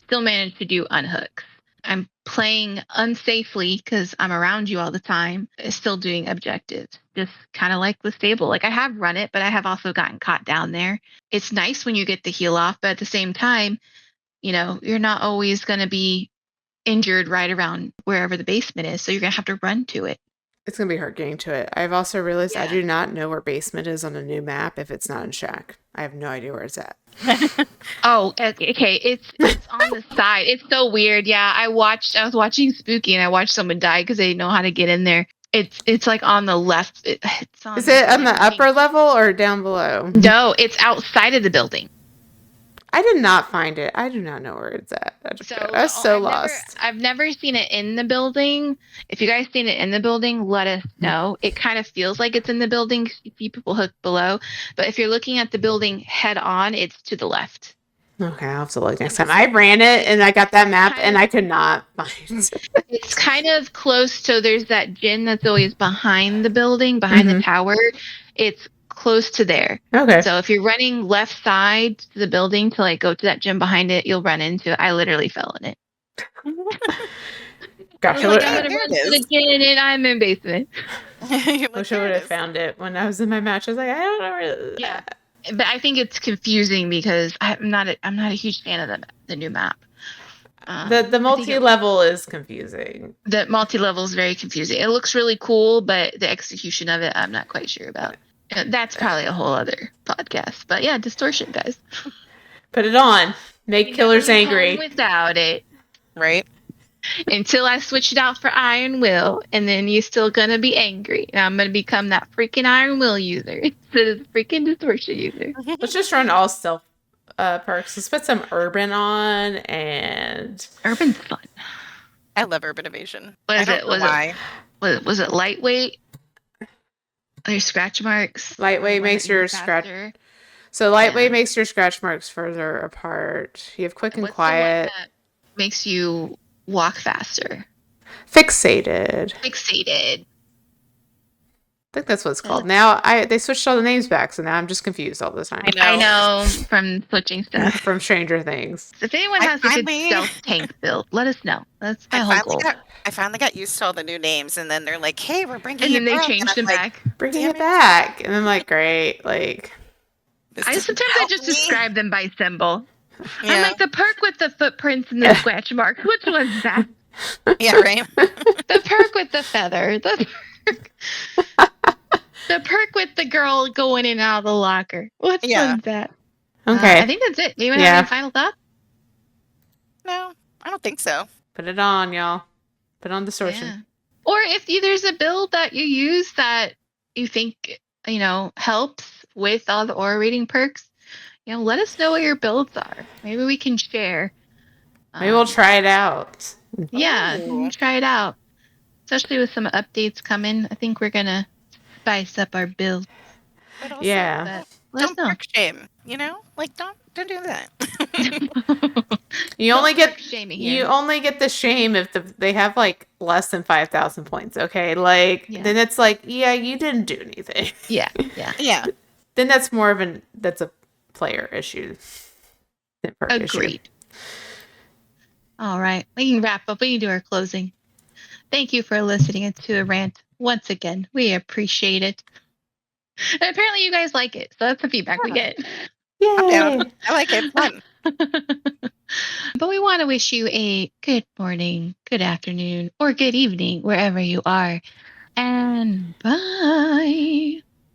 Still managed to do unhooks. I'm playing unsafely because I'm around you all the time. Still doing objectives. Just kind of like with Stable. Like I have run it, but I have also gotten caught down there. It's nice when you get the heal off, but at the same time, you're not always going to be injured right around wherever the basement is. So you're going to have to run to it. It's going to be hard getting to it. I've also realized I do not know where basement is on a new map if it's not in Shack. I have no idea where it's at. Oh, okay. It's on the side. It's so weird. Yeah, I was watching Spooky and I watched someone die because they didn't know how to get in there. It's like on the left. Is it on the upper level or down below? No, it's outside of the building. I did not find it. I do not know where it's at. I was so lost. I've never seen it in the building. If you guys seen it in the building, let us know. It kind of feels like it's in the building. You see people hooked below. But if you're looking at the building head on, it's to the left. Okay, I'll have to look next time. I ran it and I got that map and I could not find it. It's kind of close. So there's that gym that's always behind the building, behind the tower. It's close to there. Okay. So if you're running left side to the building to like go to that gym behind it, you'll run into it. I literally fell in it. Gotcha. I'm gonna run to the gym and I'm in basement. Wish I would have found it when I was in my match. I was like, I don't know where. Yeah, but I think it's confusing because I'm not a huge fan of the new map. The multi-level is confusing. The multi-level is very confusing. It looks really cool, but the execution of it, I'm not quite sure about. That's probably a whole other podcast. But yeah, Distortion, guys. Put it on. Make killers angry. Without it. Right. Until I switch it out for Iron Will, and then you're still gonna be angry. And I'm gonna become that freaking Iron Will user instead of the freaking Distortion user. Let's just run all stealth perks. Let's put some Urban on, and Urban's fun. I love Urban Evasion. Was it lightweight? There's scratch marks. Lightweight makes your scratch. So lightweight makes your scratch marks further apart. You have quick and quiet. Makes you walk faster. Fixated. think that's what it's called. Now they switched all the names back, so now I'm just confused all the time. I know from switching stuff. From Stranger Things. If anyone has a good stealth tank build, let us know. That's my whole goal. I finally got used to all the new names, and then they're like, "Hey, we're bringing," and then they changed them back. Bringing it back, and I'm like, great, like. Sometimes I just describe them by symbol. Yeah. I'm like the perk with the footprints and the scratch marks. Which one's that? Yeah, right. The perk with the feather. The perk with the girl going in and out of the locker. Which one's that? Okay. I think that's it. Do you have any final thoughts? No, I don't think so. Put it on, y'all. Put on Distortion. Yeah. Or if there's a build that you use that you think, helps with all the aura reading perks, let us know what your builds are. Maybe we can share. Maybe we'll try it out. Yeah, try it out. Especially with some updates coming. I think we're going to spice up our builds. Yeah. Don't perk shame, Like, don't do that. You only get the shame if they have like less than 5,000 points. Okay, then it's like, you didn't do anything. Yeah. Then that's more of a player issue than perk Agreed. issue. All right, we can wrap up. We can do our closing. Thank you for listening to a rant once again. We appreciate it. And apparently you guys like it, so that's the feedback we get. Yay! I like it. Fun. But we want to wish you a good morning, good afternoon, or good evening, wherever you are. And bye.